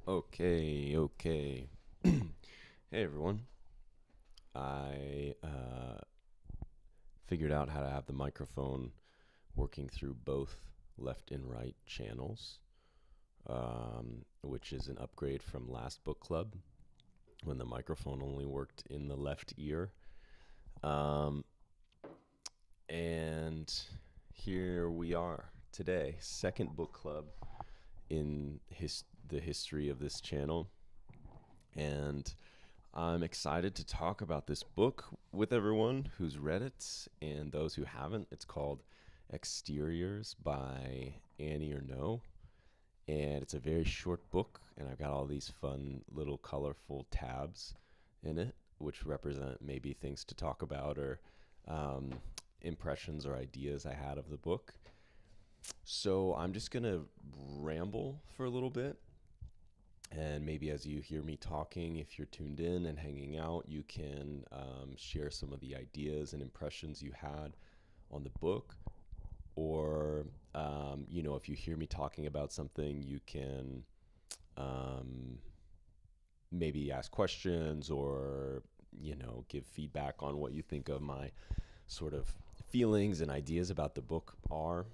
Okay. Hey everyone. I figured out how to have the microphone working through both left and right channels, which is an upgrade from last book club when the microphone only worked in the left ear. Um, and here we are today, second book club in the history of this channel. And I'm excited to talk about this book with everyone who's read it and those who haven't. It's called Exteriors by Annie Ernaux, and it's a very short book, and I've got all these fun little colorful tabs in it, which represent maybe things to talk about or um, impressions or ideas I had of the book. So I'm just going to ramble for a little bit, and maybe as you hear me talking, if you're tuned in and hanging out, you can share some of the ideas and impressions you had on the book. Or, if you hear me talking about something, you can um, maybe ask questions or, give feedback on what you think of my sort of feelings and ideas about the book are.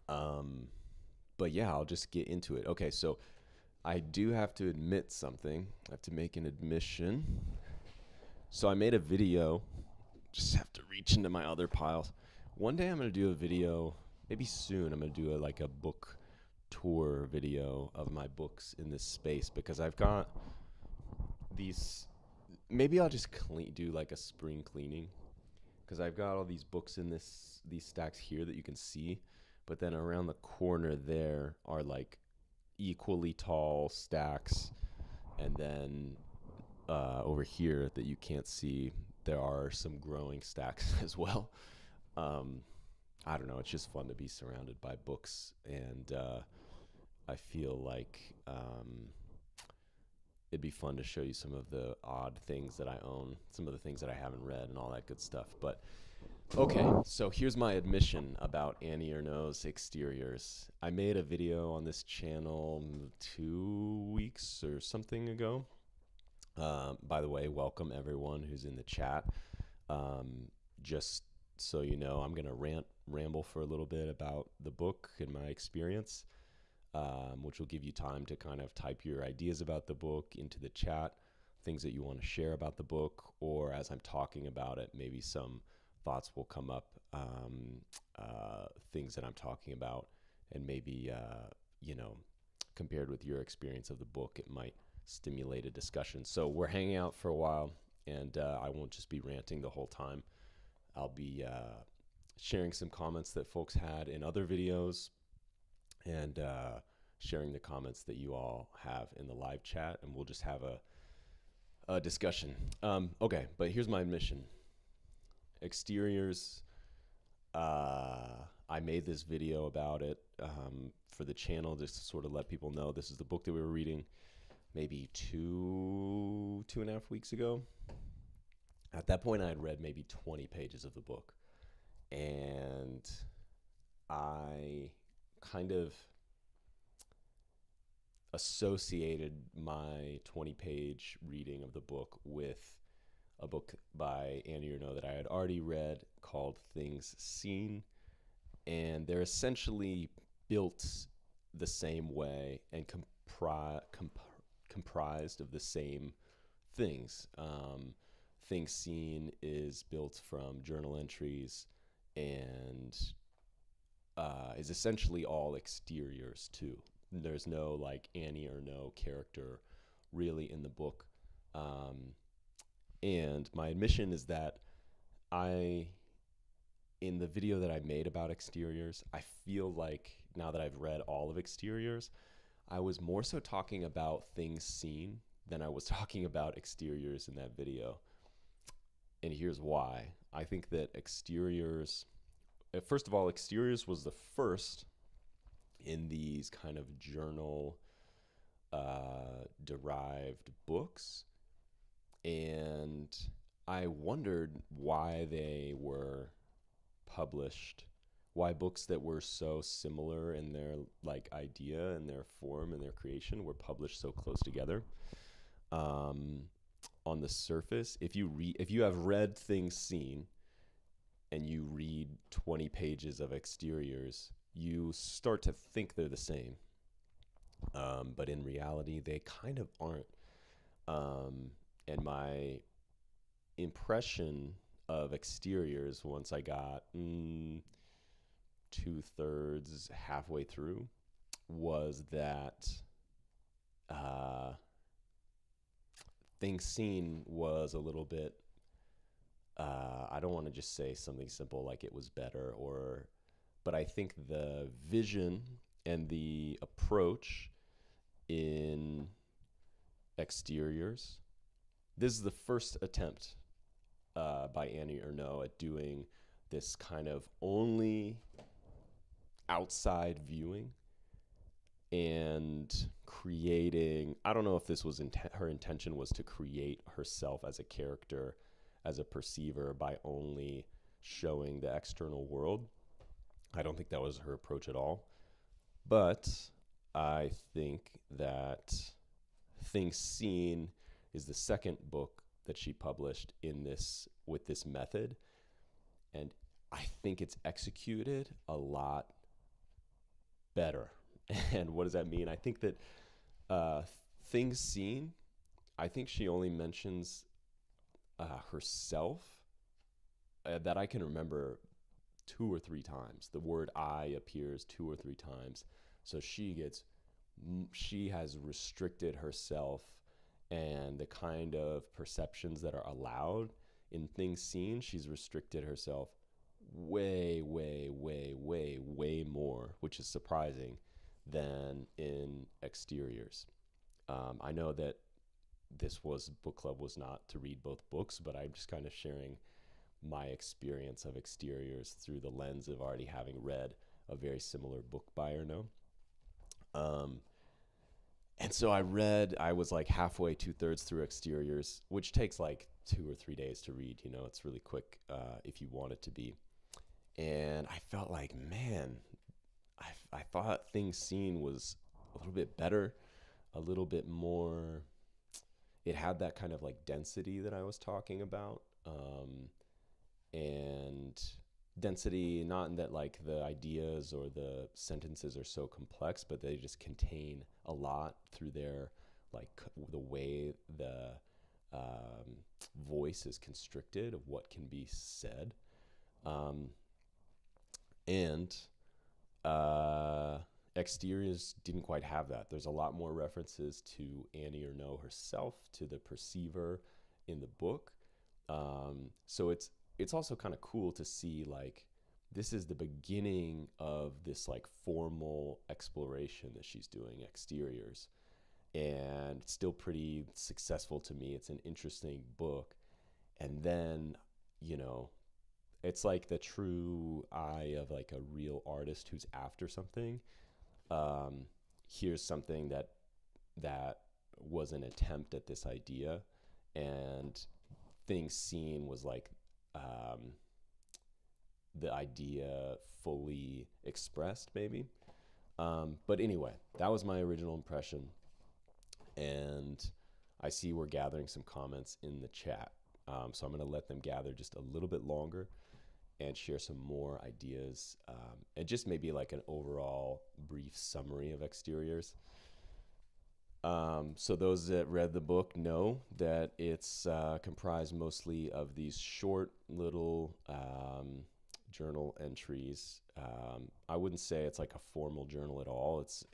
Um, but yeah, I'll just get into it. Okay, so I do have to admit something. I have to make an admission. So I made a video. Just have to reach into my other piles. One day I'm going to do a video, maybe soon. I'm going to do like a book tour video of my books in this space because I've got these. Maybe I'll just do like a spring cleaning because I've got all these books in these stacks here that you can see, but then around the corner there are like equally tall stacks, and then over here that you can't see, there are some growing stacks as well. Um, I don't know. It's just fun to be surrounded by books, and I feel like it'd be fun to show you some of the odd things that I own, some of the things that I haven't read, and all that good stuff. But okay, so here's my admission about Annie Ernaux's Exteriors. I made a video on this channel 2 weeks or something ago. By the way, welcome everyone who's in the chat. Just so you know, I'm going to ramble for a little bit about the book and my experience, which will give you time to kind of type your ideas about the book into the chat, things that you want to share about the book, or as I'm talking about it, maybe some thoughts will come up, things that I'm talking about, and maybe, compared with your experience of the book, it might stimulate a discussion. So we're hanging out for a while, and I won't just be ranting the whole time. I'll be sharing some comments that folks had in other videos, and sharing the comments that you all have in the live chat, and we'll just have a discussion. Okay, but here's my admission. Exteriors, I made this video about it for the channel just to sort of let people know this is the book that we were reading maybe two and a half weeks ago. At that point, I had read maybe 20 pages of the book, and I kind of associated my 20-page reading of the book with a book by Annie Ernaux that I had already read called Things Seen, and they're essentially built the same way and comprised of the same things. Things Seen is built from journal entries and is essentially all exteriors too. There's no like Annie Ernaux character really in the book. And my admission is that in the video that I made about Exteriors, I feel like now that I've read all of Exteriors, I was more so talking about Things Seen than I was talking about Exteriors in that video. And here's why. I think that Exteriors, first of all, Exteriors was the first in these kind of journal derived books. And I wondered why they were published, why books that were so similar in their like idea and their form and their creation were published so close together. Um, on the surface, if you have read Things Seen and you read 20 pages of exteriors, you start to think they're the same. But in reality, they kind of aren't. And my impression of exteriors once I got 2/3 halfway through was that uh, Things Seen was a little bit. I don't want to just say something simple like it was better, but I think the vision and the approach in exteriors. This is the first attempt by Annie Ernaux at doing this kind of only outside viewing and creating. I don't know if this was her intention was to create herself as a character, as a perceiver by only showing the external world. I don't think that was her approach at all. But I think that Things Seen is the second book that she published in this with this method, and I think it's executed a lot better. And what does that mean? I think that uh, Things Seen, I think she only mentions herself that I can remember 2 or 3 times. The word I appears 2 or 3 times. So she has restricted herself and the kind of perceptions that are allowed in Things Seen. She's restricted herself way, way, way, way, way more, which is surprising, than in exteriors. I know that this book club was not to read both books, but I'm just kind of sharing my experience of exteriors through the lens of already having read a very similar book by Ernaux. Um, and so I was like halfway, 2/3 through exteriors, which takes like 2 or 3 days to read. You know, it's really quick if you want it to be. And I felt like, man, I thought Things Seen was a little bit better, a little bit more. It had that kind of like density that I was talking about. And density, not in that like the ideas or the sentences are so complex, but they just contain a lot through their like the way the voice is constricted of what can be said. And exteriors didn't quite have that. There's a lot more references to Annie Ernaux herself, to the perceiver in the book. So it's also kind of cool to see like this is the beginning of this like formal exploration that she's doing exteriors, and it's still pretty successful to me. It's an interesting book, and then you know it's like the true eye of like a real artist who's after something. um, Here's something that was an attempt at this idea, and Things Seen was like um, the idea fully expressed, maybe. But anyway, that was my original impression, and I see we're gathering some comments in the chat. So I'm going to let them gather just a little bit longer and share some more ideas, and just maybe like an overall brief summary of exteriors. So those that read the book know that it's comprised mostly of these short little journal entries. I wouldn't say it's like a formal journal at all. It's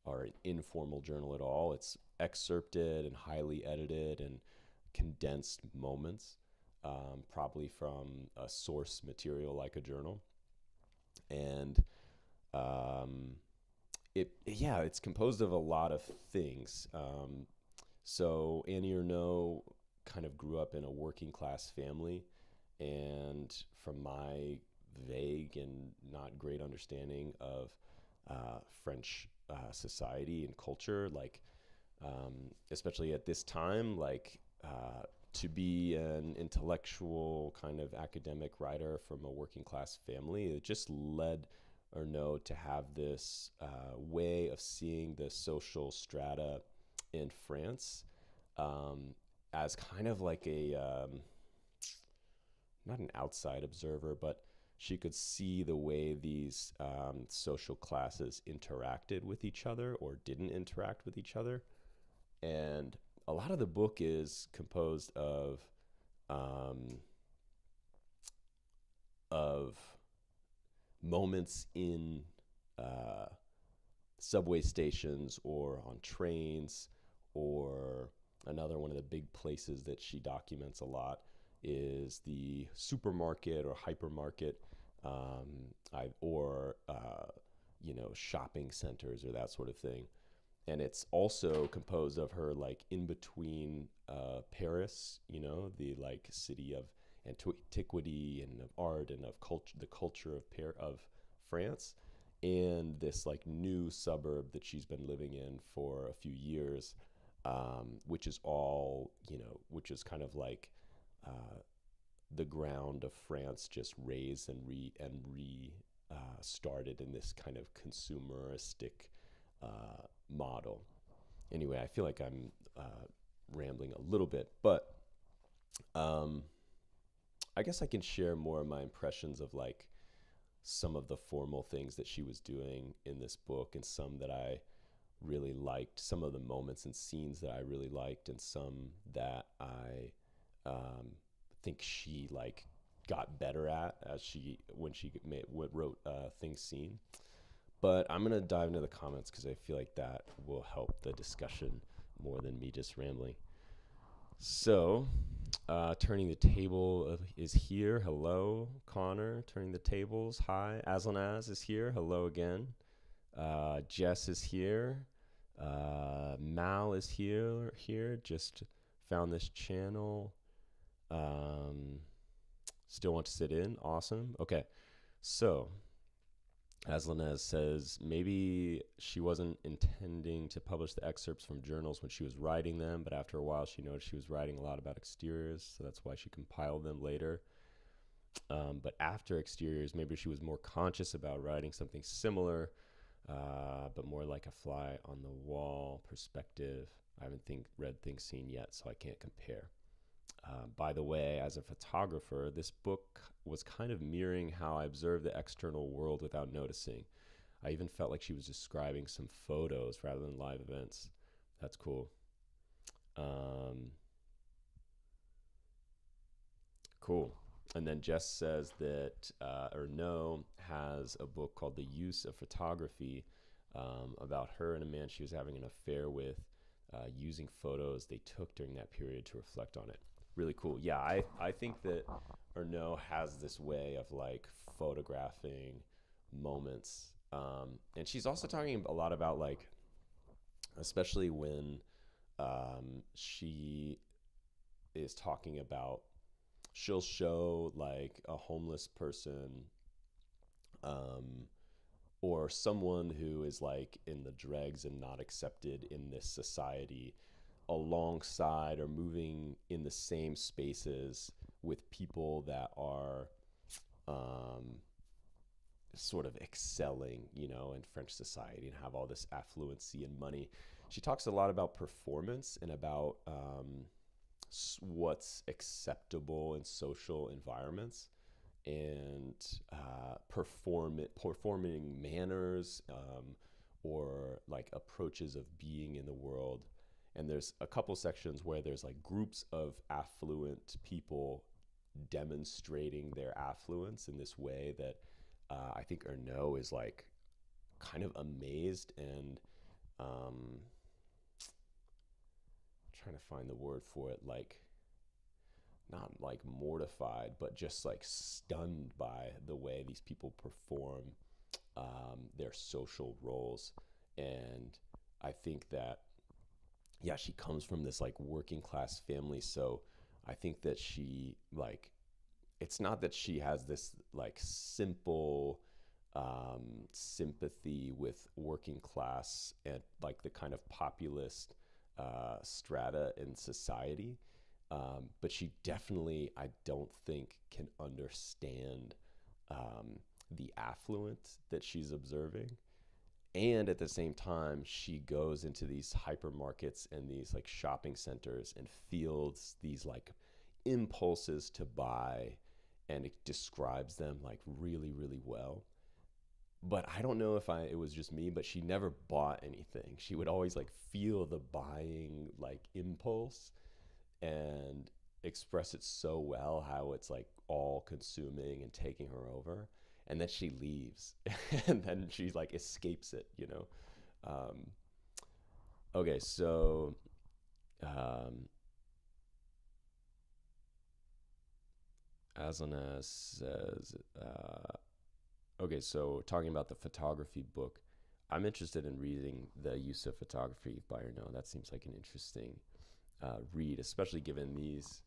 or an informal journal at all. It's excerpted and highly edited and condensed moments, probably from a source material like a journal. And it's composed of a lot of things. So Annie Ernaux kind of grew up in a working class family, and from my vague and not great understanding of French society and culture, like especially at this time, like to be an intellectual kind of academic writer from a working class family, it just led Ernaux to have this way of seeing the social strata in France as kind of like a not an outside observer, but she could see the way these social classes interacted with each other or didn't interact with each other. And a lot of the book is composed um, of moments in uh, subway stations or on trains, or another one of the big places that she documents a lot is the supermarket or hypermarket, or shopping centers or that sort of thing. And it's also composed of her like in between Paris, the like city of antiquity and of art and of culture, the culture of France, and this like new suburb that she's been living in for a few years, which is all which is kind of like the ground of France just raised and re started in this kind of consumeristic model. Anyway, I feel like I'm rambling a little bit, but I guess I can share more of my impressions of like some of the formal things that she was doing in this book, and some that I really liked, some of the moments and scenes that I really liked, and some that I think she like got better at as she when she wrote things seen. But I'm gonna dive into the comments because I feel like that will help the discussion more than me just rambling. So, turning the table is here. Hello, Connor. Turning the tables. Hi, Aslanaz is here. Hello again. Jess is here. Mal is here. Just found this channel. Still want to sit in. Awesome. Okay, so Aslanez says maybe she wasn't intending to publish the excerpts from journals when she was writing them, but after a while she noticed she was writing a lot about exteriors, so that's why she compiled them later. But after exteriors, maybe she was more conscious about writing something similar, but more like a fly on the wall perspective. I haven't read things seen yet, so I can't compare. By the way, as a photographer, this book was kind of mirroring how I observed the external world without noticing. I even felt like she was describing some photos rather than live events. That's cool. Cool. And then Jess says that Ernaux has a book called The Use of Photography, about her and a man she was having an affair with, using photos they took during that period to reflect on it. Really cool. Yeah, I think that Ernaux has this way of like photographing moments. And she's also talking a lot about like, especially when she is talking about, she'll show like a homeless person, or someone who is like in the dregs and not accepted in this society, alongside or moving in the same spaces with people that are sort of excelling, in French society and have all this affluency and money. She talks a lot about performance and about what's acceptable in social environments, and performing manners, or like approaches of being in the world. And there's a couple sections where there's like groups of affluent people demonstrating their affluence in this way that I think Ernaux is like kind of amazed and trying to find the word for it, like not like mortified, but just like stunned by the way these people perform their social roles. And I think that, yeah, she comes from this like working class family. So I think that she like, it's not that she has this like simple sympathy with working class and like the kind of populist strata in society. But she definitely, I don't think, can understand the affluence that she's observing. And at the same time, she goes into these hypermarkets and these like shopping centers and feels these like impulses to buy, and it describes them like really, really well. But I don't know if it was just me, but she never bought anything. She would always like feel the buying like impulse and express it so well, how it's like all consuming and taking her over, and then she leaves and then she like escapes it, you know. um, okay, so um, Aslanaz says okay, so talking about the photography book, I'm interested in reading The Use of Photography by Ernaux. That seems like an interesting read, especially given these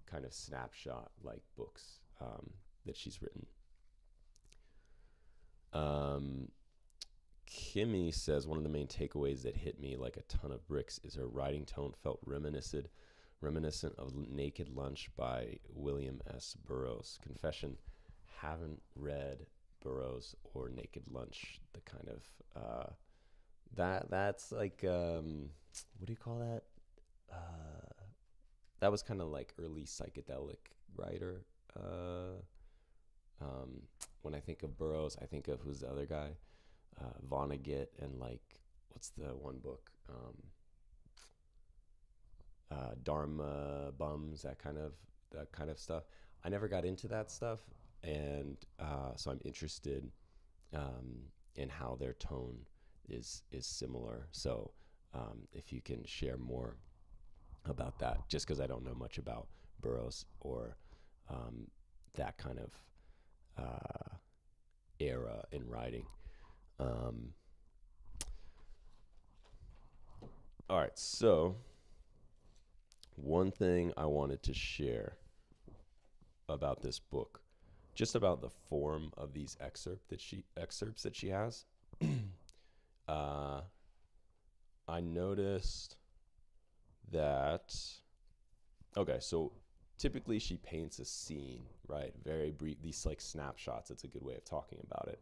kind of snapshot like books that she's written. Um, Kimmy says one of the main takeaways that hit me like a ton of bricks is her writing tone felt reminiscent of Naked Lunch by William S. Burroughs. Confession, haven't read Burroughs or Naked Lunch. The kind of that's like what do you call that? That was kind of like early psychedelic writer. Uh, um, when I think of Burroughs, I think of who's the other guy? Vonnegut, and like what's the one book? Dharma bums, that kind of stuff. I never got into that stuff, and so I'm interested in how their tone is similar. So if you can share more about that, just because I don't know much about Burroughs or um, that kind of era in writing. Um, all right, so one thing I wanted to share about this book, just about the form of these excerpts that she has. uh, I noticed that. Okay, so typically she paints a scene, right? Very brief, these like snapshots. It's a good way of talking about it.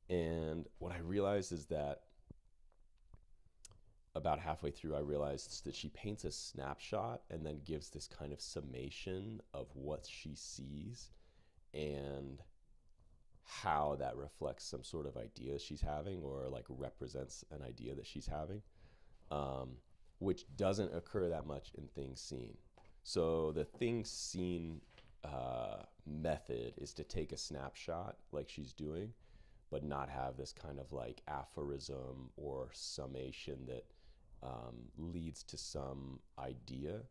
And what I realized is that about halfway through, I realized that she paints a snapshot and then gives this kind of summation of what she sees and how that reflects some sort of idea she's having, or like represents an idea that she's having, um, which doesn't occur that much in things seen. So the things seen method is to take a snapshot like she's doing, but not have this kind of like aphorism or summation that leads to some idea,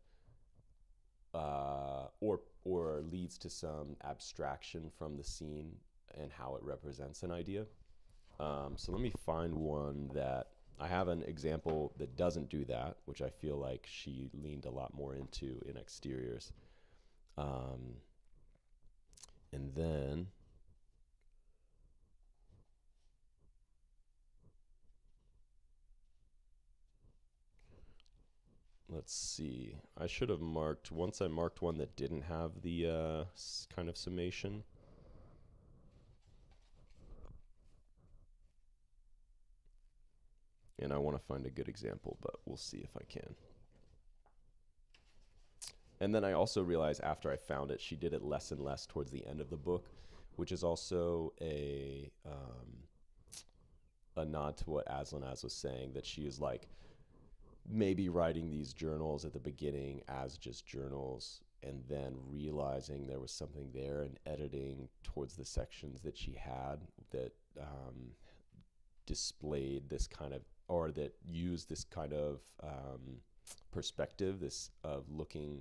or leads to some abstraction from the scene and how it represents an idea. So let me find one that I have an example that doesn't do that, which I feel like she leaned a lot more into in exteriors. Um, and then let's see. I should have marked, once I marked one that didn't have the kind of summation. And I want to find a good example, but we'll see if I can. And then I also realized after I found it, she did it less and less towards the end of the book, which is also a nod to what Aslanaz was saying, that she is like maybe writing these journals at the beginning as just journals, and then realizing there was something there and editing towards the sections that she had that displayed this kind of, or that used this kind of perspective, this of looking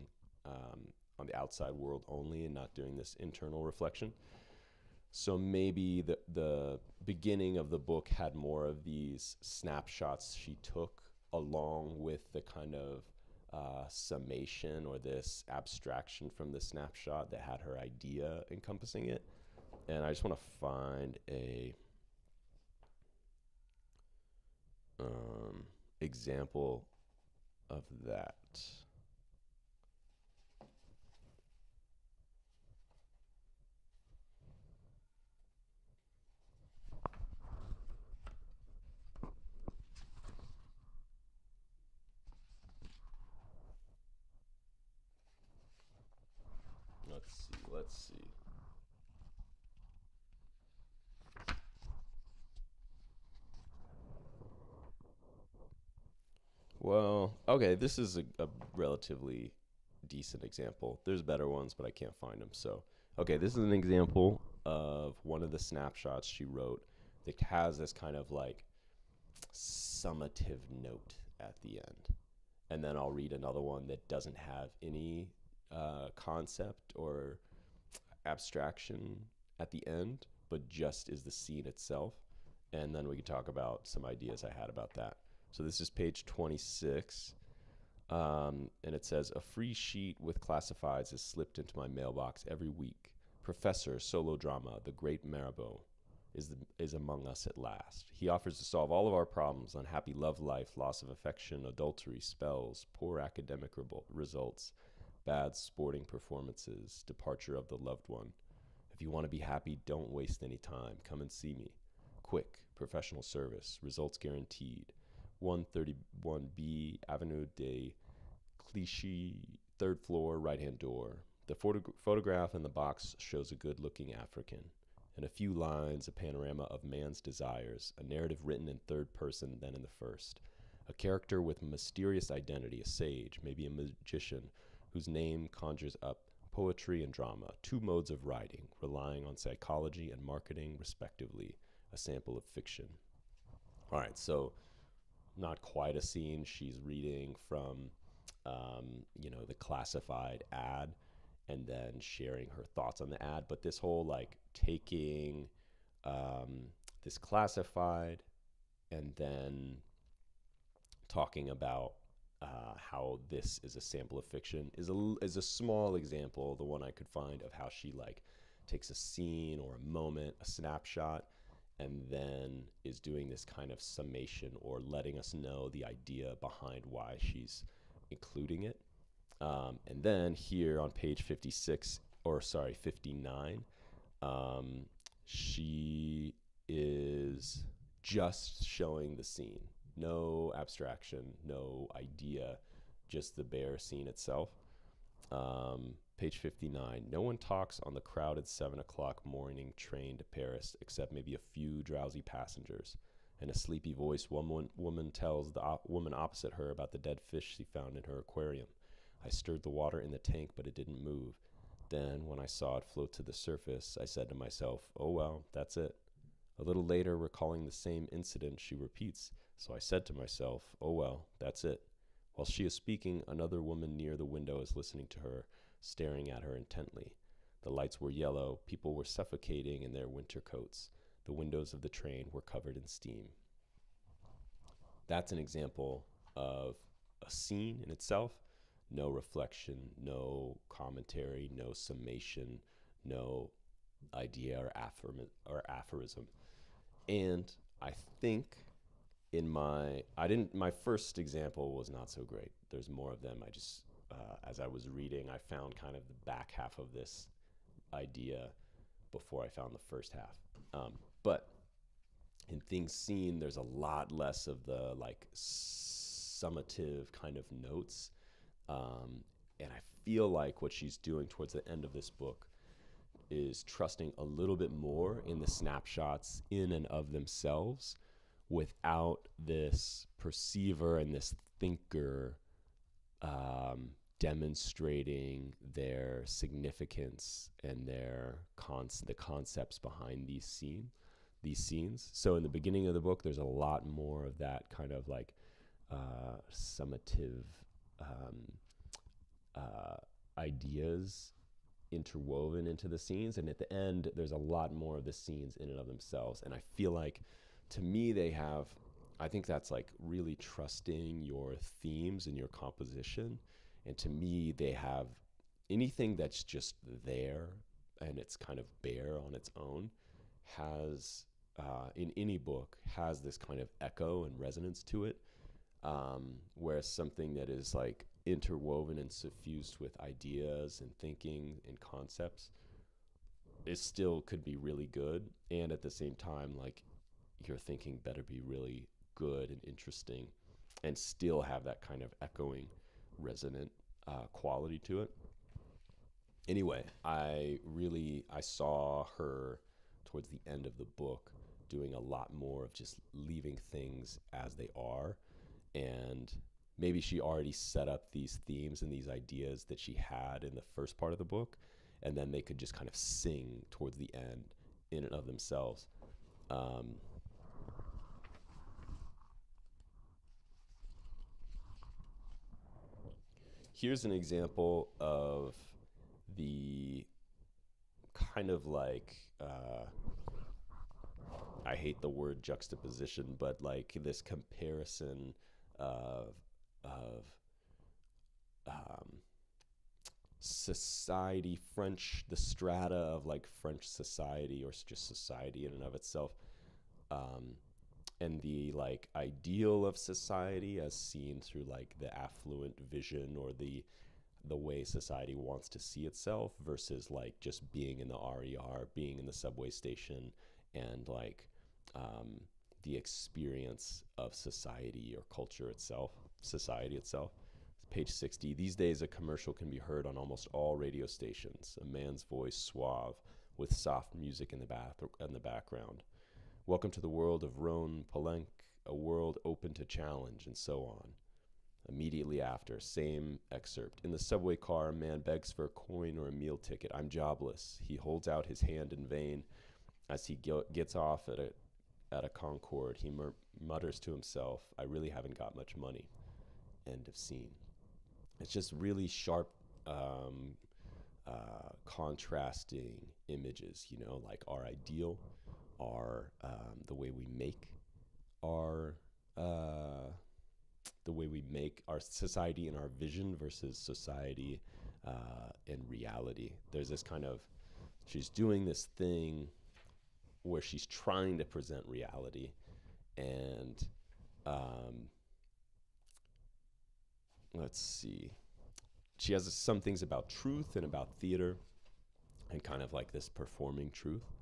on the outside world only and not doing this internal reflection. So maybe the beginning of the book had more of these snapshots she took along with the kind of summation or this abstraction from the snapshot that had her idea encompassing it. And I just want to find a example of that. Well, okay, this is a relatively decent example. There's better ones, but I can't find them. So, okay, this is an example of one of the snapshots she wrote that has this kind of like summative note at the end. And then I'll read another one that doesn't have any concept or abstraction at the end, but just is the scene itself. And then we can talk about some ideas I had about that. So this is page 26. And it says, a free sheet with classifieds is slipped into my mailbox every week. Professor, solo drama, the great Marabout, is among us at last. He offers to solve all of our problems: unhappy love life, loss of affection, adultery, spells, poor academic results, bad sporting performances, departure of the loved one. If you want to be happy, don't waste any time. Come and see me. Quick, professional service, results guaranteed. 131B Avenue de Clichy, third floor, right-hand door. The photograph in the box shows a good-looking African. In a few lines, a panorama of man's desires, a narrative written in third person, then in the first. A character with a mysterious identity, a sage, maybe a magician, whose name conjures up poetry and drama, two modes of writing, relying on psychology and marketing, respectively, a sample of fiction. All right, so not quite a scene. She's reading from, the classified ad and then sharing her thoughts on the ad. But this whole like taking this classified and then talking about how this is a sample of fiction is a small example, the one I could find, of how she like takes a scene or a moment, a snapshot, and then is doing this kind of summation or letting us know the idea behind why she's including it. And then here on page 56, or sorry, 59, she is just showing the scene. No abstraction, no idea, just the bare scene itself. Page 59. No one talks on the crowded 7 o'clock morning train to Paris except maybe a few drowsy passengers. In a sleepy voice, one woman tells the woman opposite her about the dead fish she found in her aquarium. I stirred the water in the tank, but it didn't move. Then, when I saw it float to the surface, I said to myself, oh well, that's it. A little later, recalling the same incident, she repeats, so I said to myself, oh well, that's it. While she is speaking, another woman near the window is listening to her, staring at her intently. The lights were yellow, people were suffocating in their winter coats. The windows of the train were covered in steam. That's an example of a scene in itself. No reflection, no commentary, no summation, no idea or aphorism. And I think my first example was not so great. There's more of them. As I was reading, I found kind of the back half of this idea before I found the first half. But in things seen, there's a lot less of the like summative kind of notes. And I feel like what she's doing towards the end of this book is trusting a little bit more in the snapshots in and of themselves without this perceiver and this thinker demonstrating their significance and the concepts behind these scenes. So in the beginning of the book, there's a lot more of that kind of like summative ideas interwoven into the scenes, and at the end there's a lot more of the scenes in and of themselves. And I feel like, to me, I think that's like really trusting your themes and your composition. And to me, they have anything that's just there and it's kind of bare on its own has in any book has this kind of echo and resonance to it. Whereas something that is like interwoven and suffused with ideas and thinking and concepts, it still could be really good. And at the same time, like, your thinking better be really good and interesting and still have that kind of echoing, resonant quality to it. Anyway, I saw her towards the end of the book doing a lot more of just leaving things as they are and maybe she already set up these themes and these ideas that she had in the first part of the book, and then they could just kind of sing towards the end in and of themselves. Um, Here's an example of the kind of like I hate the word juxtaposition, but like this comparison of um, society, French, the strata of like French society, or just society in and of itself, um, and the like ideal of society as seen through like the affluent vision, or the way society wants to see itself, versus like just being in the RER, being in the subway station, and like um, the experience of society or culture itself, society itself. Page 60. These days, a commercial can be heard on almost all radio stations. A man's voice, suave, with soft music in the background. Welcome to the world of Rhone Poulenc, a world open to challenge, and so on. Immediately after, same excerpt. In the subway car, a man begs for a coin or a meal ticket. I'm jobless. He holds out his hand in vain. As he gets off at a Concorde, he mutters to himself, I really haven't got much money. End of scene. It's just really sharp, contrasting images, you know, like our ideal, our the way we make our the way we make our society and our vision versus society and reality. There's this kind of, she's doing this thing where she's trying to present reality, and let's see, she has some things about truth and about theater, and kind of like this performing truth,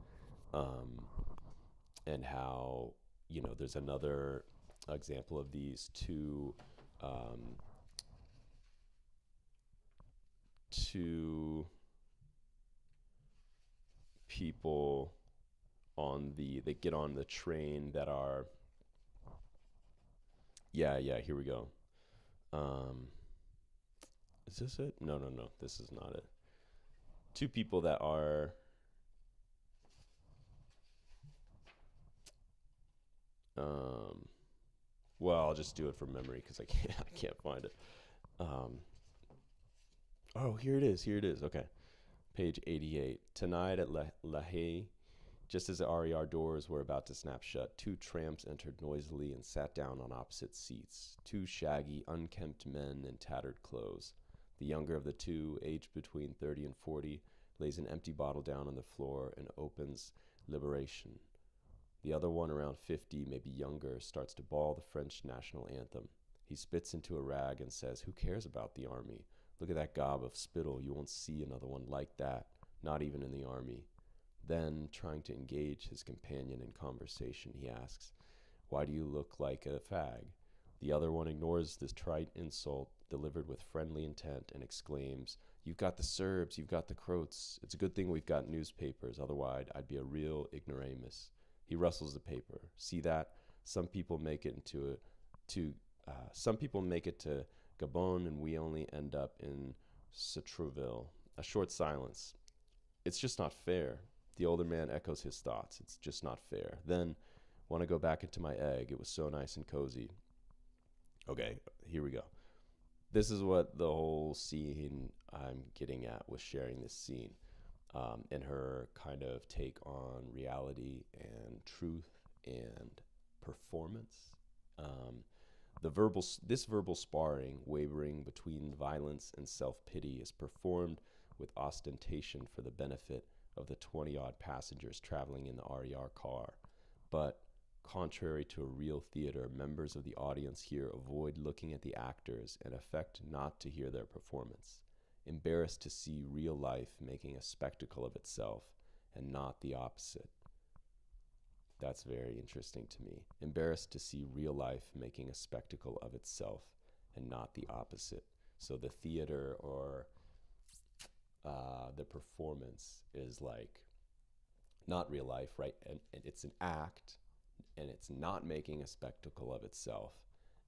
and how, you know, there's another example of these two people they get on the train that are, yeah, here we go. Is this it? No, this is not it. Two people that are well, I'll just do it from memory because I can't find it. Oh, here it is. Okay. Page 88. Tonight at La Haye, just as the RER doors were about to snap shut, two tramps entered noisily and sat down on opposite seats. Two shaggy, unkempt men in tattered clothes. The younger of the two, aged between 30 and 40, lays an empty bottle down on the floor and opens Liberation. The other one, around 50, maybe younger, starts to bawl the French national anthem. He spits into a rag and says, who cares about the army? Look at that gob of spittle. You won't see another one like that, not even in the army. Then, trying to engage his companion in conversation, he asks, why do you look like a fag? The other one ignores this trite insult delivered with friendly intent and exclaims, you've got the Serbs, you've got the Croats. It's a good thing we've got newspapers, otherwise I'd be a real ignoramus. He rustles the paper. See that? Some people make it to Gabon, and we only end up in Sartrouville. A short silence. It's just not fair. The older man echoes his thoughts. It's just not fair. Then, want to go back into my egg. It was so nice and cozy. Okay, here we go. This is what the whole scene I'm getting at with sharing this scene, and her kind of take on reality and truth and performance. This verbal sparring, wavering between violence and self-pity, is performed with ostentation for the benefit of the 20-odd passengers traveling in the RER car. But, contrary to a real theater, members of the audience here avoid looking at the actors and affect not to hear their performance, embarrassed to see real life making a spectacle of itself, and not the opposite. That's very interesting to me. Embarrassed to see real life making a spectacle of itself, and not the opposite. So the theater, or the performance, is like not real life, right? And it's an act, and it's not making a spectacle of itself,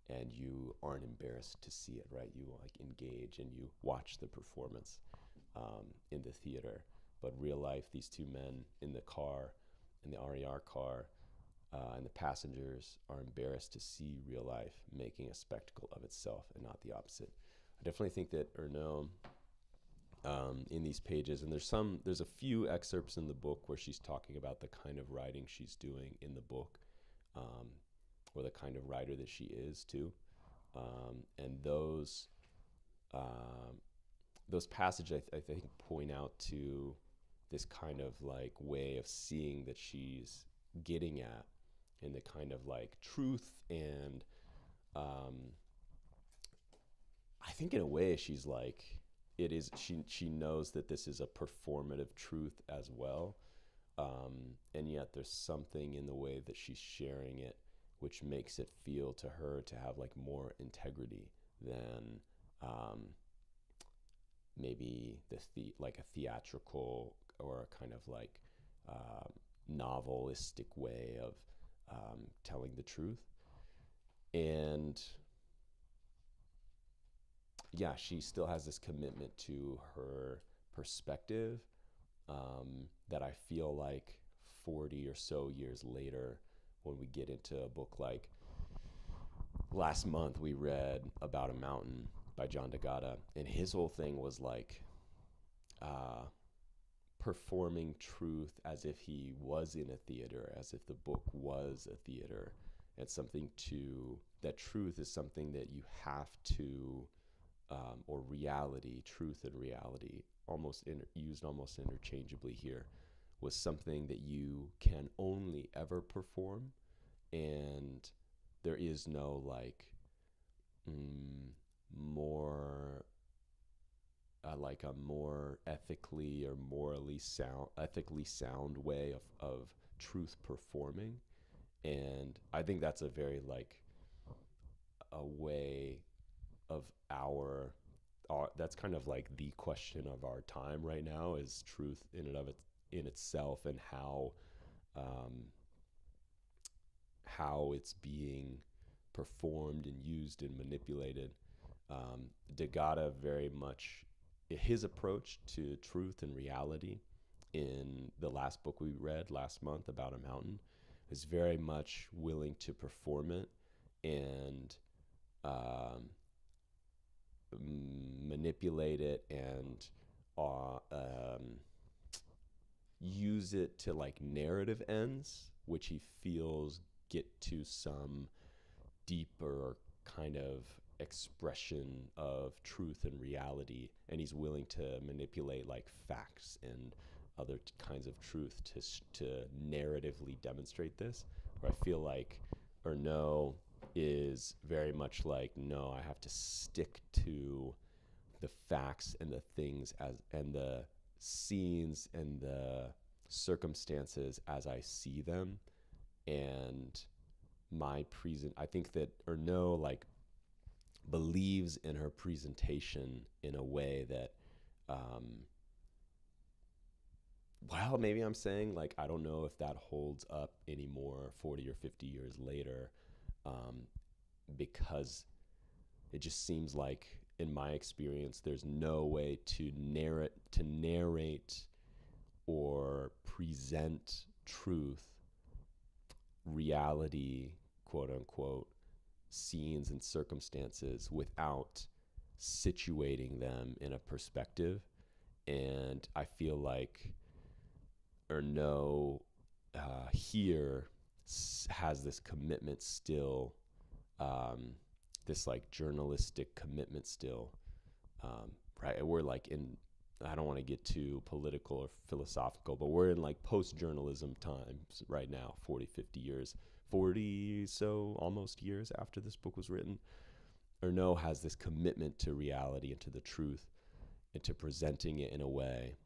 and you aren't embarrassed to see it, right? You like engage and you watch the performance in the theater. But real life, these two men in the car, in the RER car, and the passengers are embarrassed to see real life making a spectacle of itself and not the opposite. I definitely think that Ernaux, in these pages, and there's a few excerpts in the book where she's talking about the kind of writing she's doing in the book, or the kind of writer that she is too. And those passages I think point out to this kind of like way of seeing that she's getting at, in the kind of like truth and I think in a way she's like, it is, she knows that this is a performative truth as well, and yet there's something in the way that she's sharing it which makes it feel to her to have like more integrity than maybe like a theatrical or a kind of like novelistic way of telling the truth. And yeah, she still has this commitment to her perspective, that I feel like 40 or so years later, when we get into a book like last month, we read About a Mountain by John D'Agata, and his whole thing was like performing truth as if he was in a theater, as if the book was a theater. It's something to, that truth is something that you have to, or reality, truth and reality, used almost interchangeably here, was something that you can only ever perform, and there is no like more like a more ethically or ethically sound way of truth performing. And I think that's a very like a way of that's kind of like the question of our time right now, is truth in itself, and how it's being performed and used and manipulated. D'Agata very much, his approach to truth and reality in the last book we read last month, About a Mountain, is very much willing to perform it and manipulate it and use it to like narrative ends, which he feels get to some deeper kind of expression of truth and reality, and he's willing to manipulate like facts and other kinds of truth to narratively demonstrate this. Where I feel like Ernaux is very much like, no, I have to stick to the facts and the things and the scenes and the circumstances as I see them. And I think that Ernaux like believes in her presentation in a way that, well, maybe I'm saying like, I don't know if that holds up anymore 40 or 50 years later, because it just seems like, in my experience, there's no way to narrate or present truth, reality, quote unquote, scenes and circumstances without situating them in a perspective. And I feel like Ernaux here has this commitment still, this like journalistic commitment still, right? We're like in, I don't want to get too political or philosophical, but we're in like post-journalism times right now, 40, 50 years, 40 so almost years after this book was written. Ernaux has this commitment to reality and to the truth and to presenting it in a way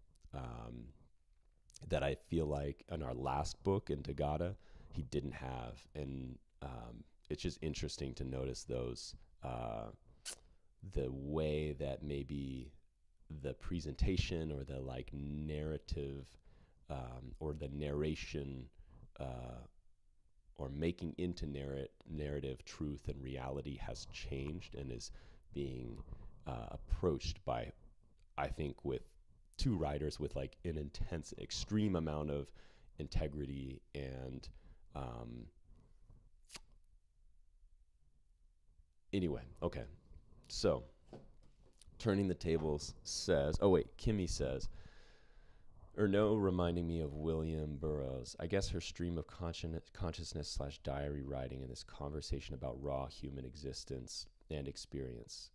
that I feel like in our last book in D'Agata, he didn't have. And it's just interesting to notice those, the way that maybe the presentation or the like narrative, or the narration or making into narrative truth and reality has changed and is being approached by, I think, with two writers with like an intense, extreme amount of integrity and anyway, okay. So, Turning the Tables says, oh wait, Kimmy says, Ernaux reminding me of William Burroughs. I guess her stream of consciousness slash diary writing in this conversation about raw human existence and experience.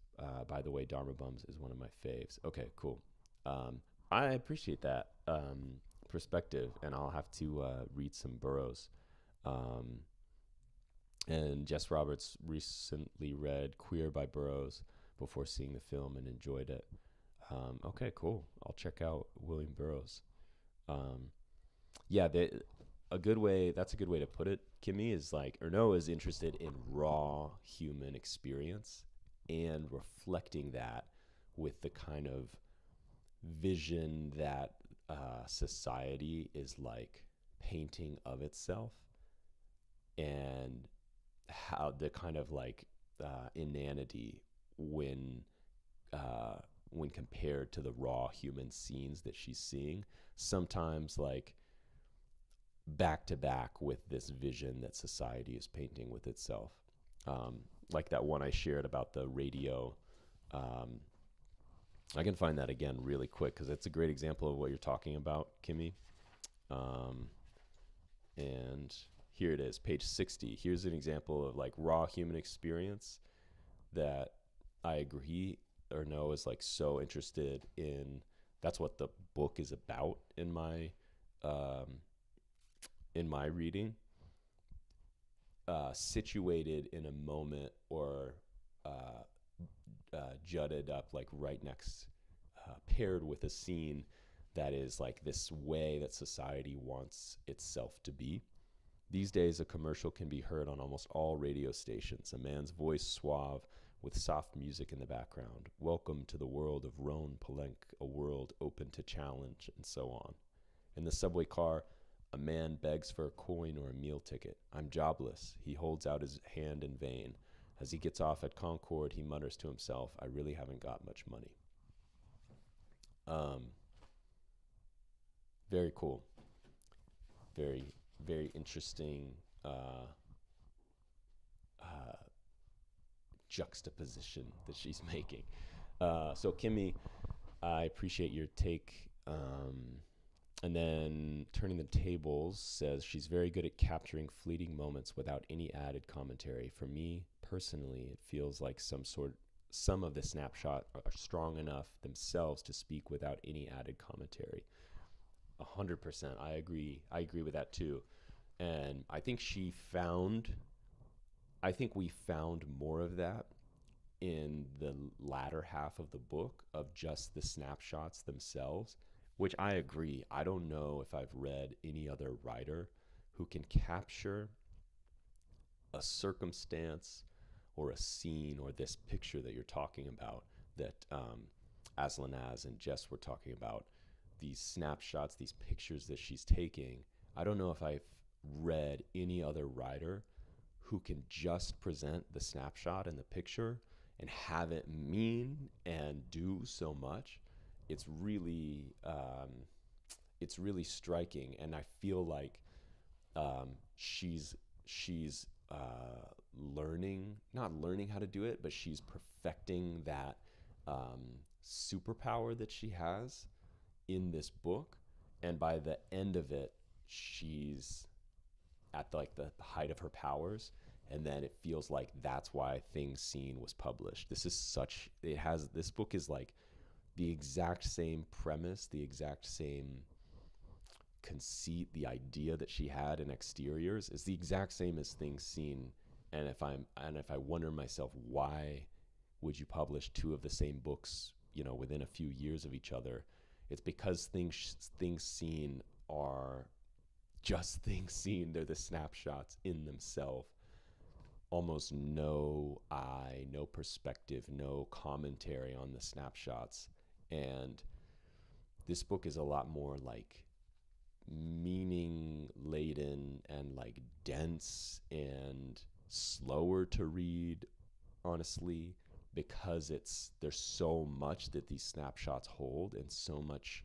By the way, Dharma Bums is one of my faves. Okay, cool. I appreciate that perspective, and I'll have to read some Burroughs. And Jess Roberts recently read Queer by Burroughs before seeing the film and enjoyed it. Okay, cool. I'll check out William Burroughs. Yeah, a good way. That's a good way to put it. Kimmy is like Ernaux is interested in raw human experience and reflecting that with the kind of vision that society is like painting of itself, and how the kind of like inanity when compared to the raw human scenes that she's seeing, sometimes like back to back with this vision that society is painting with itself. Like that one I shared about the radio. I can find that again really quick because it's a great example of what you're talking about, Kimmy. And here it is, page 60. Here's an example of like raw human experience that I agree Ernaux is like so interested in. That's what the book is about in my reading. Situated in a moment or jutted up like right next, paired with a scene that is like this way that society wants itself to be. These days, a commercial can be heard on almost all radio stations. A man's voice suave with soft music in the background. Welcome to the world of Roan Palenque, a world open to challenge, and so on. In the subway car, a man begs for a coin or a meal ticket. I'm jobless. He holds out his hand in vain. As he gets off at Concord, he mutters to himself, I really haven't got much money. Very cool. Very, very interesting juxtaposition that she's making. So Kimmy, I appreciate your take. And then Turning the Tables says she's very good at capturing fleeting moments without any added commentary. For me personally, it feels like some of the snapshot are strong enough themselves to speak without any added commentary. 100%. I agree with that too. And I think we found more of that in the latter half of the book, of just the snapshots themselves, which I agree. I don't know if I've read any other writer who can capture a circumstance or a scene or this picture that you're talking about, that Aslanaz and Jess were talking about, these snapshots, these pictures that she's taking. I don't know if I've read any other writer who can just present the snapshot and the picture and have it mean and do so much. It's really striking, and I feel like she's not learning how to do it, but she's perfecting that superpower that she has in this book. And by the end of it, she's at like the height of her powers, and then it feels like that's why Things Seen was published. This book is like the exact same premise, the exact same conceit, the idea that she had in Exteriors is the exact same as Things Seen. And if I wonder myself, why would you publish two of the same books, within a few years of each other? It's because Things Seen are just Things Seen. They're the snapshots in themselves. Almost no eye, no perspective, no commentary on the snapshots. And this book is a lot more like meaning laden and like dense and slower to read, honestly, because there's so much that these snapshots hold, and so much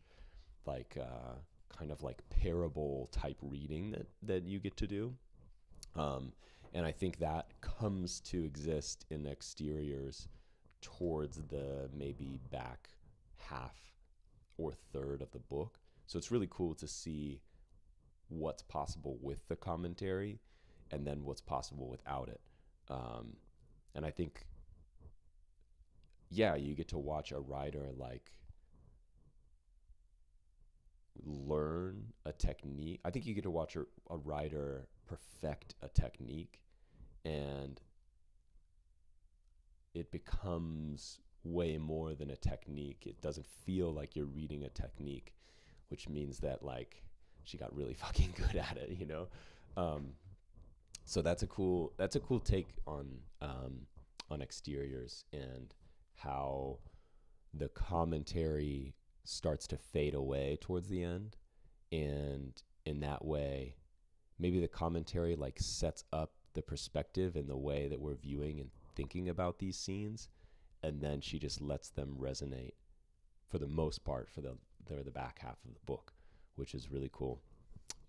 like kind of like parable type reading that you get to do. um, and I think that comes to exist in exteriors towards the maybe back half or third of the book. So it's really cool to see what's possible with the commentary and then what's possible without it. Um, and I think, yeah, you get to watch a writer like learn a technique. I think you get to watch a writer perfect a technique, and it becomes way more than a technique. It doesn't feel like you're reading a technique, which means that like she got really fucking good at it, you know? Um, so that's a cool take on exteriors, and how the commentary starts to fade away towards the end. And in that way, maybe the commentary like sets up the perspective and the way that we're viewing and thinking about these scenes, and then she just lets them resonate for the most part for the back half of the book, which is really cool.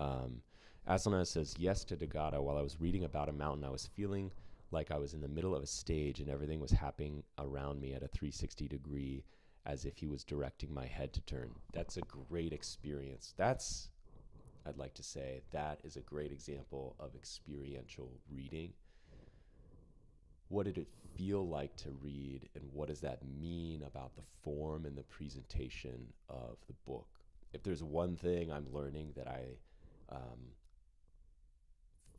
Um, Asana says, yes to Dagata. While I was reading about a mountain, I was feeling like I was in the middle of a stage and everything was happening around me at a 360 degree, as if he was directing my head to turn. That's a great experience. I'd like to say, that is a great example of experiential reading. What did it feel like to read, and what does that mean about the form and the presentation of the book? If there's one thing I'm learning that I um,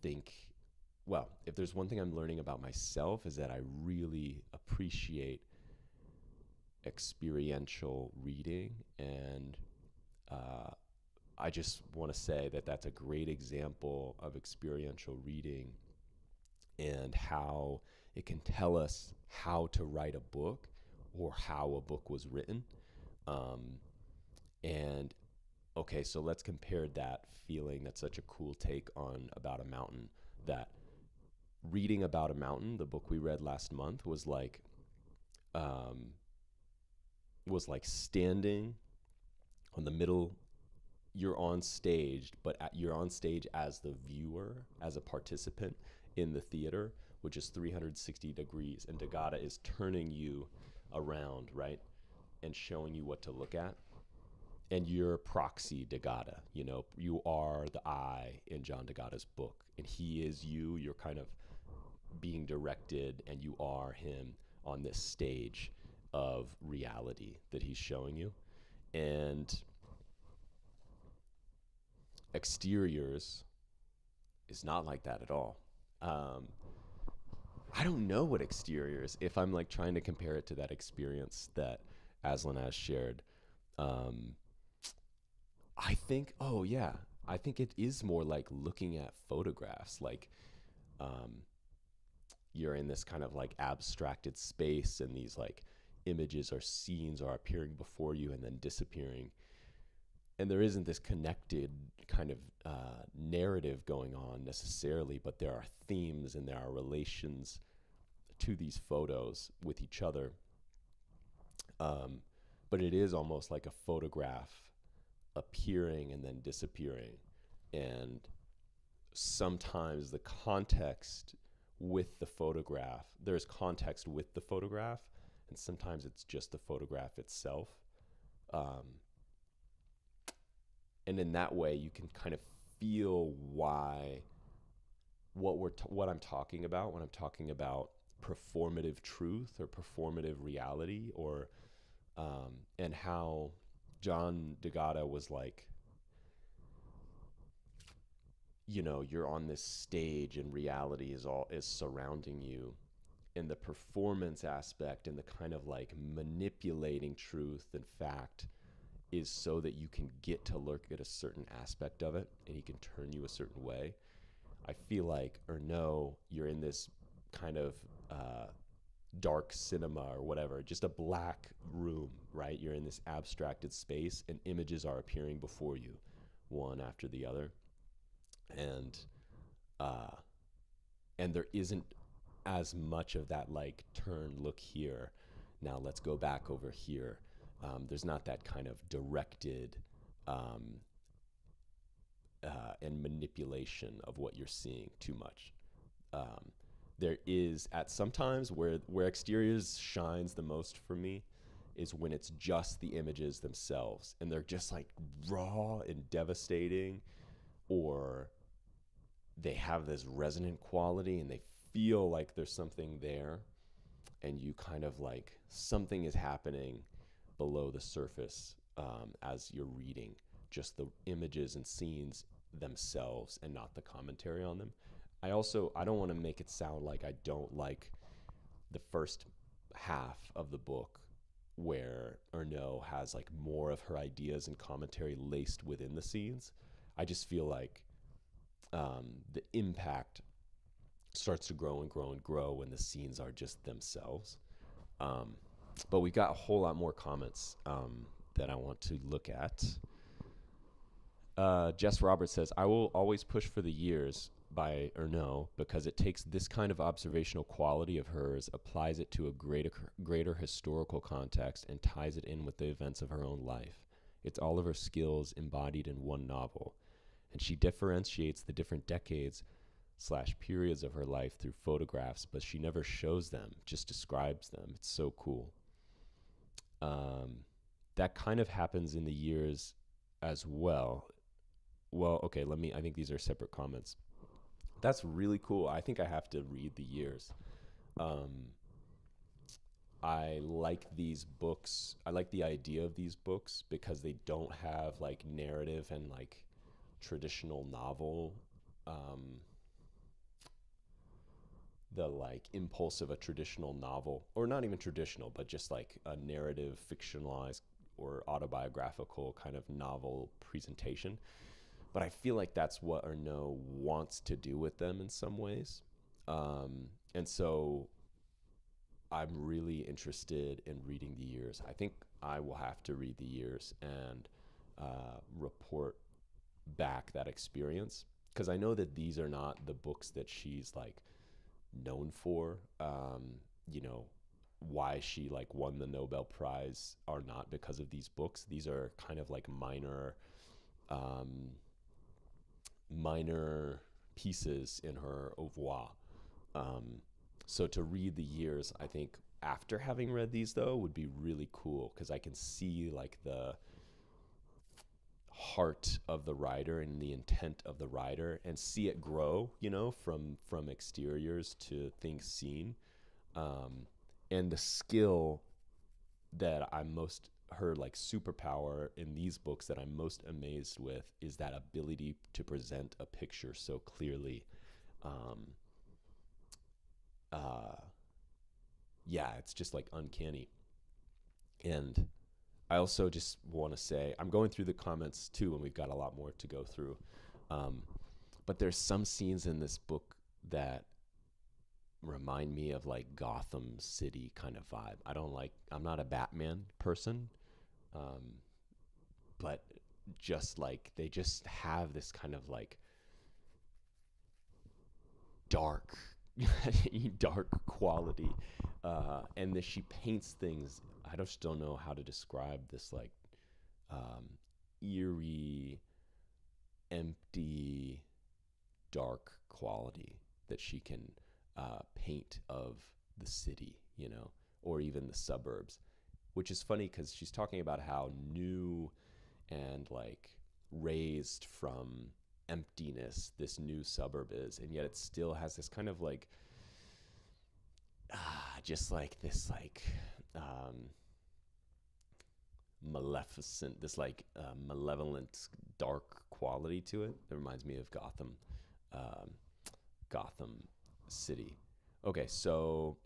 think, well, if there's one thing I'm learning about myself, is that I really appreciate experiential reading. And I just want to say that that's a great example of experiential reading, and how it can tell us how to write a book or how a book was written. Um, and okay, so let's compare that feeling. That's such a cool take on About a Mountain. That reading About a Mountain, the book we read last month, um, was like standing on the middle. You're on stage, but you're on stage as the viewer, as a participant in the theater, which is 360 degrees, and Dagata is turning you around, right, and showing you what to look at. And you're proxy Dagata, you know, you are the I in John Dagata's book, and he is you. You're kind of being directed, and you are him on this stage of reality that he's showing you. And exteriors is not like that at all. Um, I don't know what exteriors, if I'm like trying to compare it to that experience that Aslan has shared. Um, I think, oh yeah, I think it is more like looking at photographs. Like um, you're in this kind of like abstracted space, and these like images or scenes are appearing before you and then disappearing. And there isn't this connected kind of narrative going on necessarily, but there are themes and there are relations to these photos with each other. Um, but it is almost like a photograph appearing and then disappearing. And sometimes the context with the photograph, there's context with the photograph, and sometimes it's just the photograph itself. Um, and in that way, you can kind of feel why what I'm talking about when I'm talking about performative truth or performative reality, or and how John Dagata was like, you know, you're on this stage and reality is surrounding you, and the performance aspect and the kind of like manipulating truth and fact is so that you can get to look at a certain aspect of it, and he can turn you a certain way. I feel like Ernaux, you're in this kind of dark cinema or whatever, just a black room, right? You're in this abstracted space and images are appearing before you, one after the other, and uh, and there isn't as much of that like turn, look here, now let's go back over here. There's not that kind of directed um, and manipulation of what you're seeing too much. Um, there is at sometimes where exteriors shines the most for me is when it's just the images themselves and they're just like raw and devastating, or they have this resonant quality and they feel like there's something there, and you kind of like something is happening below the surface as you're reading just the images and scenes themselves and not the commentary on them. I don't want to make it sound like I don't like the first half of the book where Ernaux has like more of her ideas and commentary laced within the scenes. I just feel like the impact starts to grow and grow and grow when the scenes are just themselves. Um, but we got a whole lot more comments that I want to look at. Jess Roberts says, I will always push for the years by Ernaux because it takes this kind of observational quality of hers, applies it to a greater historical context, and ties it in with the events of her own life. It's all of her skills embodied in one novel. And she differentiates the different decades / periods of her life through photographs, but she never shows them, just describes them. It's so cool. That kind of happens in the years as well. Well, okay, I think these are separate comments. That's really cool. I think I have to read the years. I like these books. I like the idea of these books because they don't have like narrative and like traditional novel, the like impulse of a traditional novel, or not even traditional, but just like a narrative, fictionalized or autobiographical kind of novel presentation. But I feel like that's what Ernaux wants to do with them in some ways. And so I'm really interested in reading the years. I think I will have to read the years and report back that experience, because I know that these are not the books that she's like known for. You know, why she like won the Nobel Prize are not because of these books. These are kind of like minor pieces in her oeuvre. Um, so to read the years, I think after having read these though would be really cool, because I can see like the heart of the writer and the intent of the writer and see it grow, you know, from exteriors to things seen. And the skill that I'm most her like superpower in these books that I'm most amazed with is that ability to present a picture so clearly. Um, uh, yeah, it's just like uncanny. And I also just want to say I'm going through the comments too, and we've got a lot more to go through. Um, but there's some scenes in this book that remind me of like Gotham City kind of vibe. I'm not a Batman person, um, but just like they just have this kind of like dark, dark quality, and she paints things. I just don't know how to describe this like eerie, empty, dark quality that she can paint of the city, you know, or even the suburbs, which is funny because she's talking about how new and like raised from emptiness this new suburb is, and yet it still has this kind of like just like this like maleficent, this like malevolent dark quality to it. It reminds me of um, Gotham City. Okay, so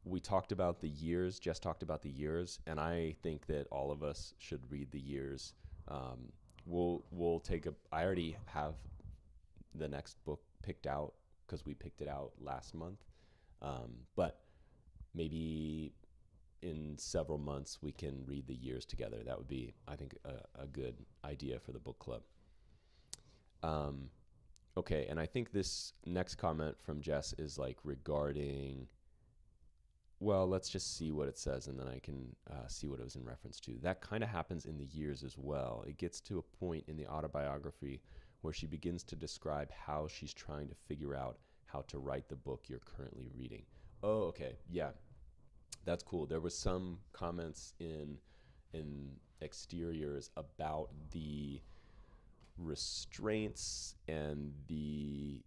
we talked about the years. Jess talked about the years, and I think that all of us should read the years. We'll take a. I already have the next book picked out because we picked it out last month. But maybe in several months we can read the years together. That would be, I think, a good idea for the book club. Um, okay, and I think this next comment from Jess is like regarding. Well, let's just see what it says, and then I can see what it was in reference to. That kind of happens in the years as well. It gets to a point in the autobiography where she begins to describe how she's trying to figure out how to write the book you're currently reading. Oh, okay, yeah, that's cool. There was some comments in exteriors about the restraints and the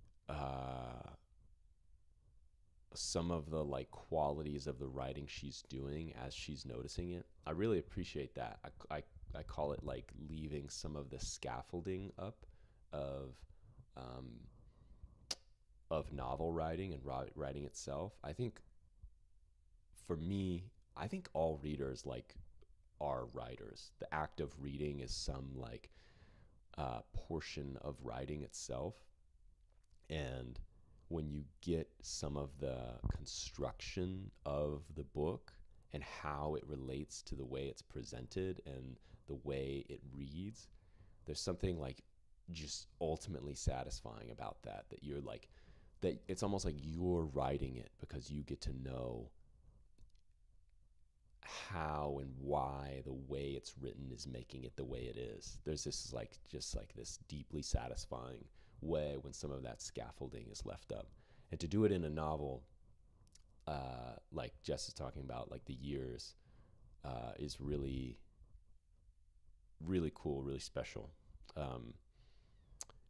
some of the like qualities of the writing she's doing as she's noticing it. I really appreciate that. I call it like leaving some of the scaffolding up of um, of novel writing and writing itself. I think for me, I think all readers like are writers. The act of reading is some like portion of writing itself. And when you get some of the construction of the book and how it relates to the way it's presented and the way it reads, there's something like just ultimately satisfying about that, that you're like, that it's almost like you're writing it because you get to know how and why the way it's written is making it the way it is. There's this like just like this deeply satisfying way when some of that scaffolding is left up. And to do it in a novel, like Jess is talking about, like the years, is really, really cool, really special. Um,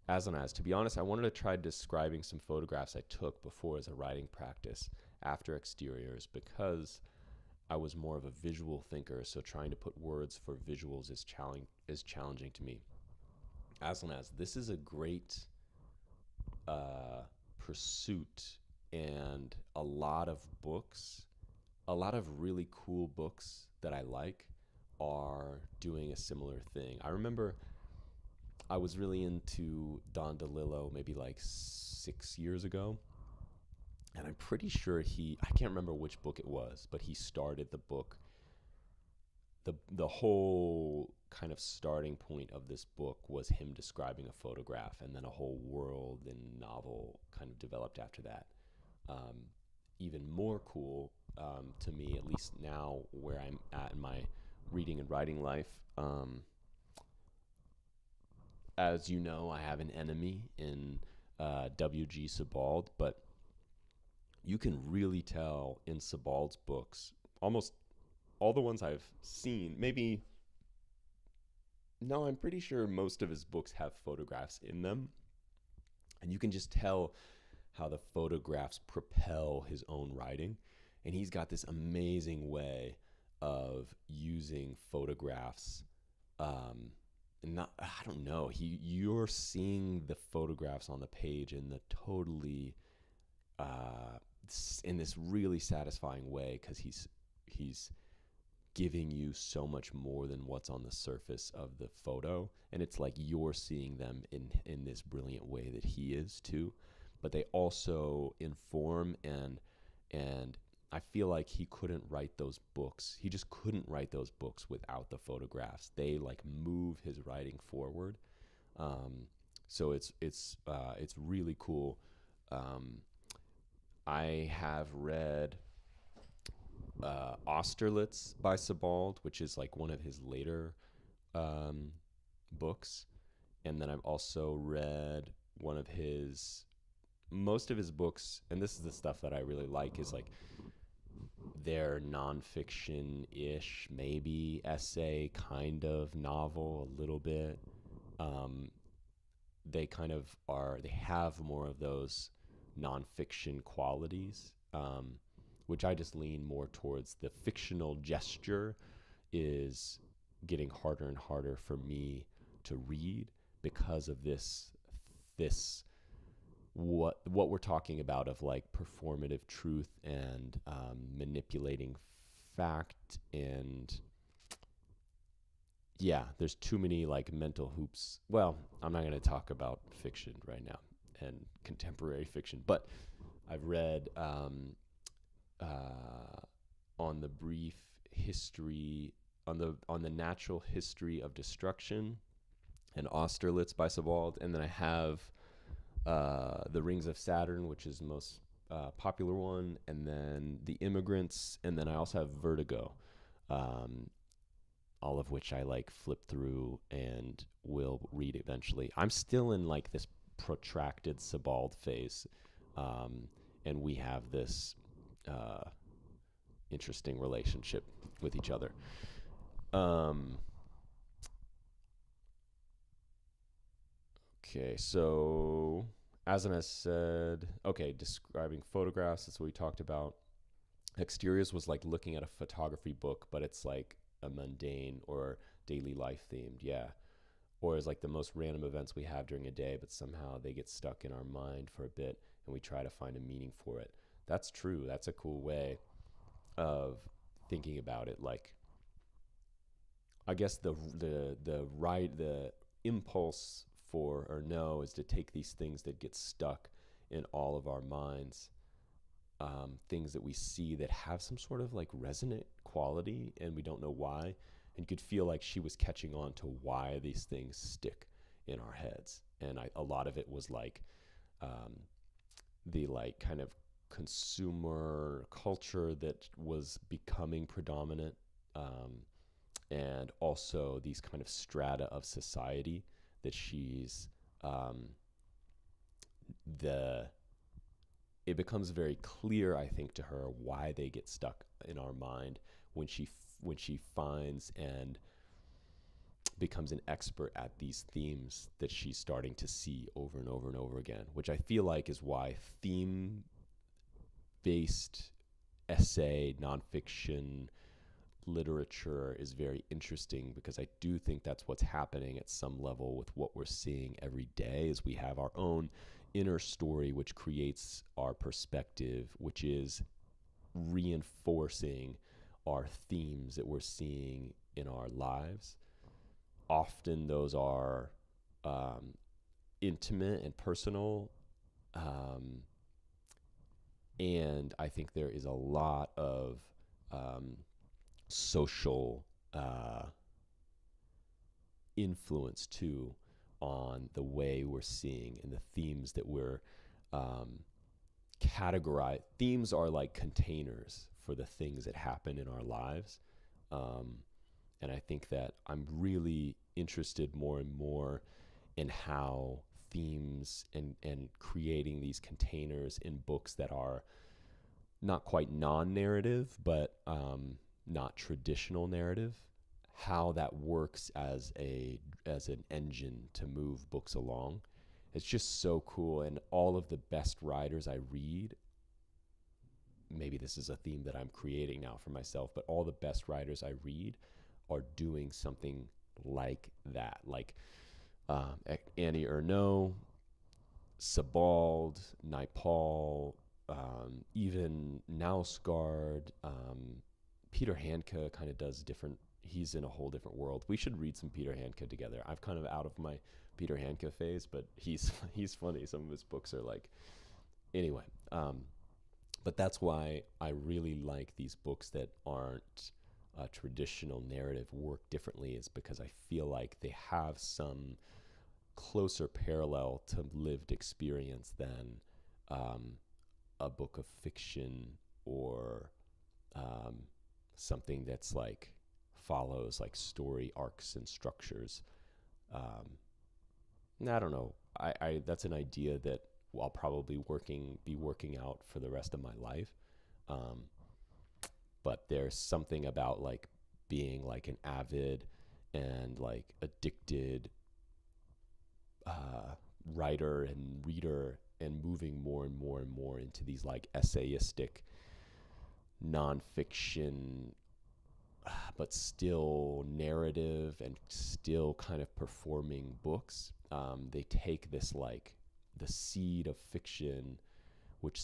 to be honest, I wanted to try describing some photographs I took before as a writing practice after exteriors because I was more of a visual thinker, so trying to put words for visuals is challenging to me. This is a great pursuit, and a lot of really cool books that I like are doing a similar thing. I remember I was really into Don DeLillo maybe like 6 years ago, and I'm pretty sure I can't remember which book it was, but he started the book. The whole kind of starting point of this book was him describing a photograph, and then a whole world and novel kind of developed after that. Um, Even more cool to me, at least now where I'm at in my reading and writing life. As you know, I have an enemy in W.G. Sebald, but you can really tell in Sebald's books, almost all the ones I've seen, maybe, no, I'm pretty sure most of his books have photographs in them. And you can just tell how the photographs propel his own writing. And he's got this amazing way of using photographs. Not, I don't know. You're seeing the photographs on the page in the totally, in this really satisfying way because he's giving you so much more than what's on the surface of the photo, and it's like you're seeing them in this brilliant way that he is too, but they also inform, and I feel like he couldn't write those books. He just couldn't write those books without the photographs. They like move his writing forward. So it's really cool. um, I have read Austerlitz by Sebald, which is like one of his later um, books. And then I've also read most of his books, and this is the stuff that I really like, is like they're nonfiction-ish, maybe essay, kind of novel, a little bit. Um, they have more of those nonfiction qualities, which I just lean more towards. The fictional gesture is getting harder and harder for me to read because of this what we're talking about of like performative truth and manipulating fact. And yeah, there's too many like mental hoops. Well, I'm not going to talk about fiction right now and contemporary fiction, but I've read on the brief history on the natural history of destruction and Austerlitz by Sebald. And then I have The Rings of Saturn, which is the most popular one, and then The Immigrants, and then I also have Vertigo, um, all of which I like flip through and will read eventually. I'm still in like this protracted Sebald phase, um, and we have this uh, interesting relationship with each other. Um, okay, so as I said, okay, describing photographs, that's what we talked about. Exteriors was like looking at a photography book, but it's like a mundane or daily life themed, yeah. Or is like the most random events we have during a day, but somehow they get stuck in our mind for a bit and we try to find a meaning for it. That's true. That's a cool way of thinking about it. Like, I guess the impulse for Ernaux is to take these things that get stuck in all of our minds, things that we see that have some sort of like resonant quality and we don't know why. And you could feel like she was catching on to why these things stick in our heads. And a lot of it was like um, the like kind of consumer culture that was becoming predominant, and also these kind of strata of society that she's um, the it becomes very clear, I think, to her why they get stuck in our mind when she finds and becomes an expert at these themes that she's starting to see over and over and over again, which I feel like is why theme based essay, nonfiction, literature is very interesting, because I do think that's what's happening at some level with what we're seeing every day. Is we have our own inner story which creates our perspective, which is reinforcing our themes that we're seeing in our lives. Often those are um, intimate and personal, um, and I think there is a lot of um, social influence too on the way we're seeing and the themes that we're um, categorize. Themes are like containers for the things that happen in our lives. Um, and I think that I'm really interested more and more in how themes and creating these containers in books that are not quite non-narrative, but not traditional narrative, how that works as an engine to move books along. It's just so cool. And all of the best writers I read, maybe this is a theme that I'm creating now for myself, but all the best writers I read are doing something like that. Like Annie Ernaux, Sebald, Naipaul, even Nausgaard, Peter Handke kind of does different. He's in a whole different world. We should read some Peter Handke together. I'm kind of out of my Peter Handke phase, but he's funny. Some of his books are like, anyway. But that's why I really like these books that aren't traditional narrative, work differently, is because I feel like they have some closer parallel to lived experience than um, a book of fiction or um, something that's like follows like story arcs and structures. Um, I don't know. I that's an idea that I'll probably be working out for the rest of my life. Um, but there's something about like being like an avid and like addicted writer and reader and moving more and more and more into these like essayistic nonfiction, but still narrative and still kind of performing books. They take this like the seed of fiction, which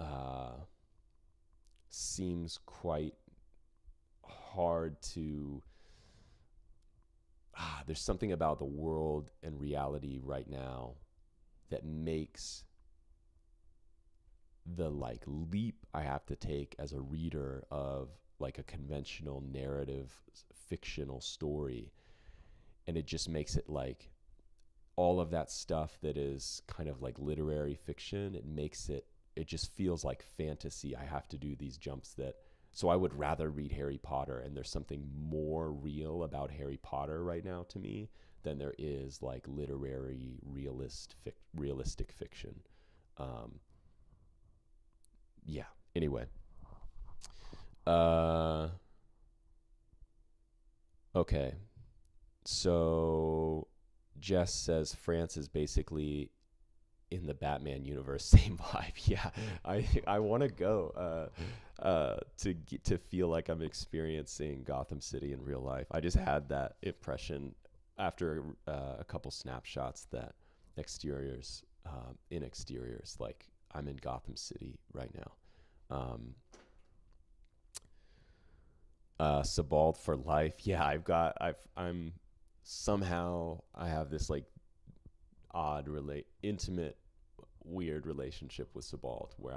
uh, seems quite hard to. There's something about the world and reality right now that makes the like leap I have to take as a reader of like a conventional narrative fictional story and it just makes it like all of that stuff that is kind of like literary fiction. It just feels like fantasy. I have to do these jumps so I would rather read Harry Potter, and there's something more real about Harry Potter right now to me than there is like literary realistic fiction. Um, yeah. Anyway, uh, okay. So Jess says France is basically in the Batman universe. Same vibe. Yeah, I want to go to feel like I'm experiencing Gotham City in real life. I just had that impression after a couple snapshots that in exteriors, like I'm in Gotham City right now. Sebald for life. Yeah, I'm somehow I have this like intimate, weird relationship with Sebald where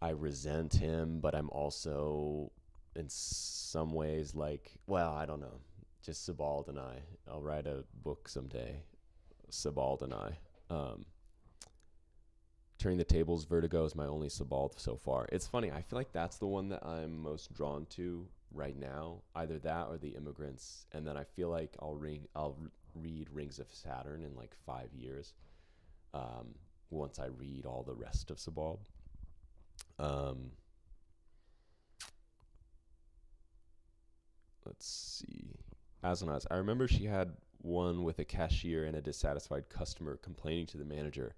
I resent him, but I'm also in some ways like, well, I don't know, just Sebald and I. I'll write a book someday, Sebald and I. Turning the Tables, Vertigo is my only Sebald so far. It's funny. I feel like that's the one that I'm most drawn to right now. Either that or The Immigrants, and then I feel like I'll read Rings of Saturn in like 5 years. Once I read all the rest of Sebald. Let's see. Azanaz. I remember she had one with a cashier and a dissatisfied customer complaining to the manager.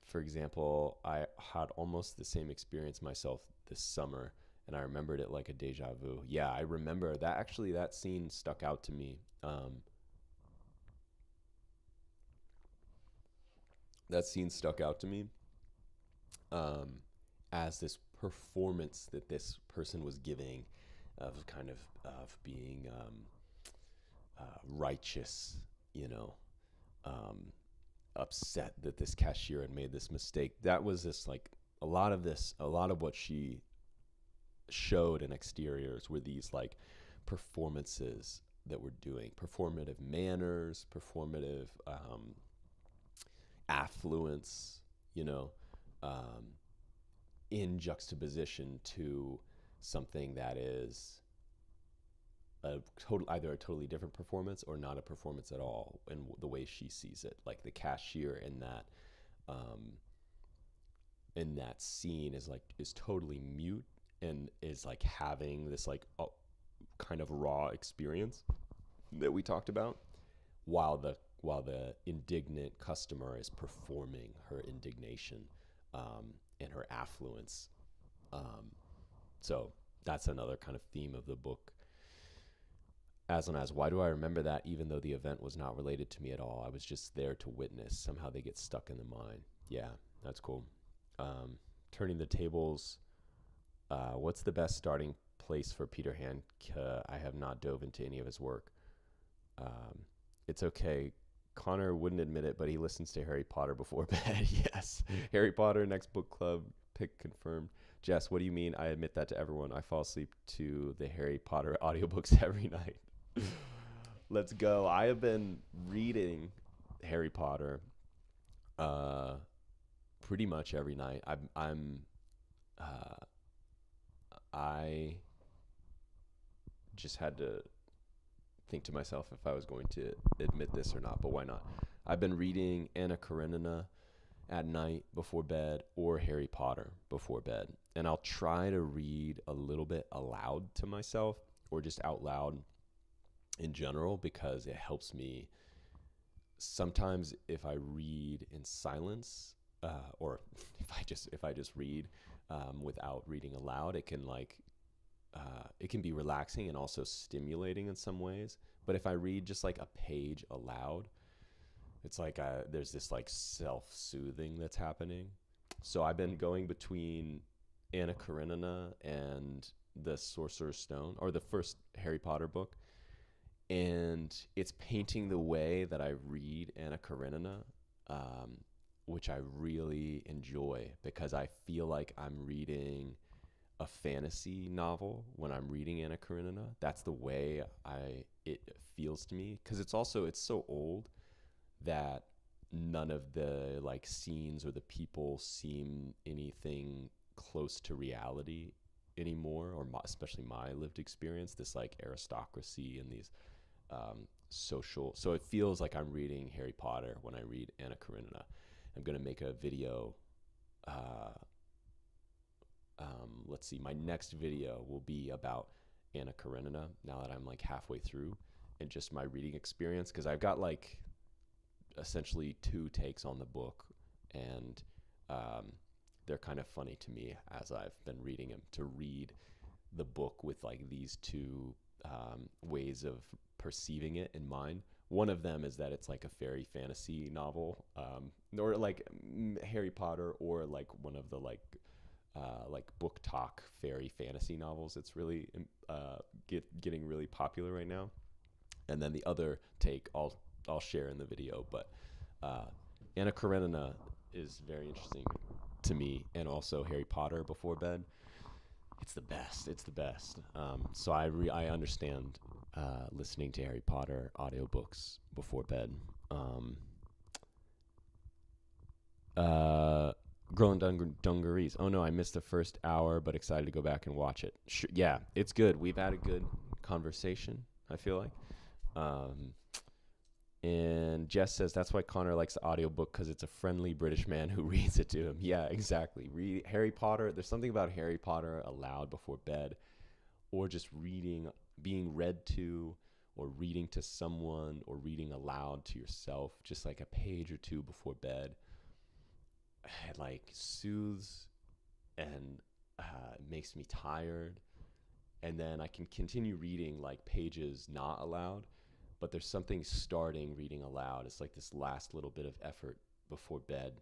For example, I had almost the same experience myself this summer, and I remembered it like a deja vu. Yeah, I remember that. Actually, that scene stuck out to me. That scene stuck out to me as this performance that this person was giving of kind of being righteous, you know, upset that this cashier had made this mistake. That was a lot of what she showed in exteriors were these like performances that we're doing, performative manners, performative affluence, you know, in juxtaposition to something that is either a totally different performance or not a performance at all in the way she sees it. Like the cashier in that scene is totally mute and is like having this like kind of raw experience that we talked about, while the indignant customer is performing her indignation and her affluence. So that's another kind of theme of the book. As why do I remember that even though the event was not related to me at all? I was just there to witness. Somehow they get stuck in the mind. Yeah, that's cool. Turning the Tables. What's the best starting place for Peter Handke? I have not dove into any of his work. It's okay. Connor wouldn't admit it, but he listens to Harry Potter before bed. Yes. Harry Potter, next book club, pick confirmed. Jess, what do you mean? I admit that to everyone. I fall asleep to the Harry Potter audiobooks every night. Let's go. I have been reading Harry Potter pretty much every night. I just had to think to myself if I was going to admit this or not, but why not? I've been reading Anna Karenina at night before bed or Harry Potter before bed. And I'll try to read a little bit aloud to myself or just out loud in general because it helps me. Sometimes if I read in silence or if I just read without reading aloud, it can be relaxing and also stimulating in some ways. But if I read just like a page aloud, it's like there's this like self-soothing that's happening. So I've been going between Anna Karenina and the Sorcerer's Stone, or the first Harry Potter book. And it's painting the way that I read Anna Karenina, which I really enjoy because I feel like I'm reading a fantasy novel when I'm reading Anna Karenina. That's the way it feels to me, because it's so old that none of the like scenes or the people seem anything close to reality anymore, or especially my lived experience, this like aristocracy and these social. So it feels like I'm reading Harry Potter when I read Anna Karenina. I'm going to make a video. Let's see, my next video will be about Anna Karenina now that I'm like halfway through, and just my reading experience, because I've got like essentially two takes on the book, and they're kind of funny to me as I've been reading them, to read the book with like these two ways of perceiving it in mind. One of them is that it's like a fairy fantasy novel, or like Harry Potter, or like one of the like book talk fairy fantasy novels. It's really getting really popular right now. And then the other take I'll share in the video. But Anna Karenina is very interesting to me, and also Harry Potter before bed. It's the best. It's the best. So I understand listening to Harry Potter audiobooks before bed. Girl in Dungarees. Oh no, I missed the first hour, but excited to go back and watch it. Sure, yeah, it's good. We've had a good conversation, I feel like. And Jess says that's why Connor likes the audiobook, because it's a friendly British man who reads it to him. Yeah, exactly. Read Harry Potter. There's something about Harry Potter aloud before bed, or just reading, being read to, or reading to someone, or reading aloud to yourself, just like a page or two before bed. It like soothes and makes me tired, and then I can continue reading like pages not aloud, but there's something starting reading aloud. It's like this last little bit of effort before bed,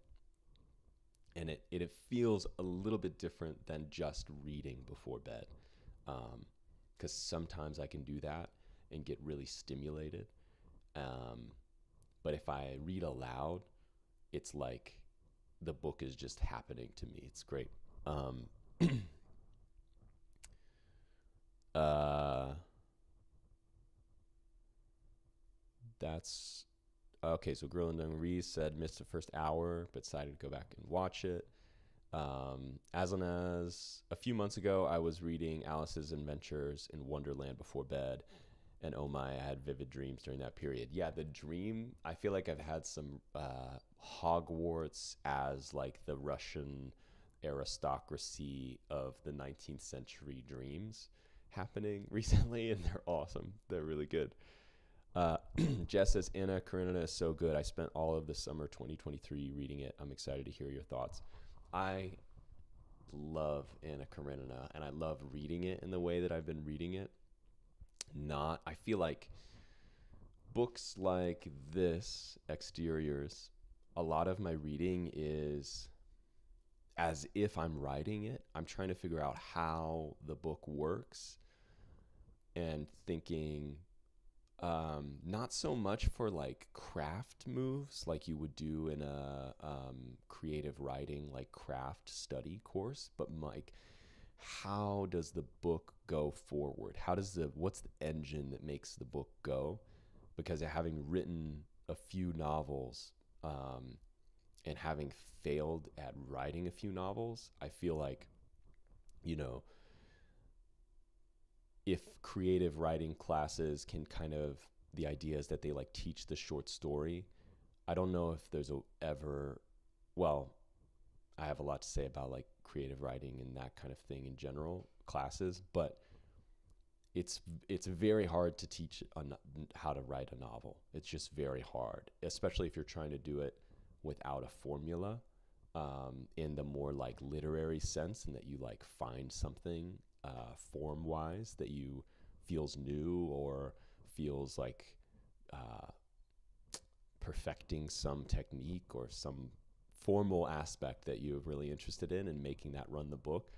and it feels a little bit different than just reading before bed, because sometimes I can do that and get really stimulated, but if I read aloud, it's like the book is just happening to me. It's great. That's okay. So Girl in Dungarees said missed the first hour, but decided to go back and watch it. As a few months ago, I was reading Alice's Adventures in Wonderland before bed, and oh my, I had vivid dreams during that period. Yeah, the dream, I feel like I've had some Hogwarts as like the Russian aristocracy of the 19th century dreams happening recently, and they're awesome. They're really good. Jess says, Anna Karenina is so good. I spent all of the summer 2023 reading it. I'm excited to hear your thoughts. I love Anna Karenina, and I love reading it in the way that I've been reading it. I feel like books like this, Exteriors, a lot of my reading is as if I'm writing it. I'm trying to figure out how the book works, and thinking, not so much for like craft moves like you would do in a creative writing like craft study course, but like, how does the book go forward? What's the engine that makes the book go? Because having written a few novels, and having failed at writing a few novels, I feel like, if creative writing classes can kind of, the idea is that they like teach the short story. I don't know if there's well, I have a lot to say about like creative writing and that kind of thing in general classes, but it's very hard to teach how to write a novel. It's just very hard, especially if you're trying to do it without a formula, in the more like literary sense, and that you like find something form wise that you feels new, or feels like perfecting some technique or some formal aspect that you're really interested in, and making that run the book.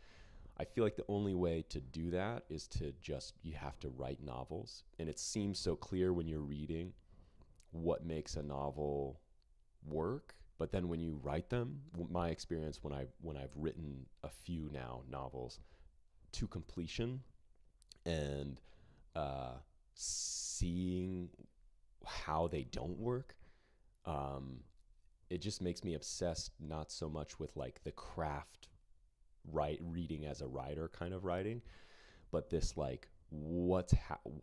I feel like the only way to do that is you have to write novels. And it seems so clear when you're reading what makes a novel work. But then when you write them, my experience when I've written a few now novels, to completion and seeing how they don't work, it just makes me obsessed, not so much with like the craft reading as a writer kind of writing, but this like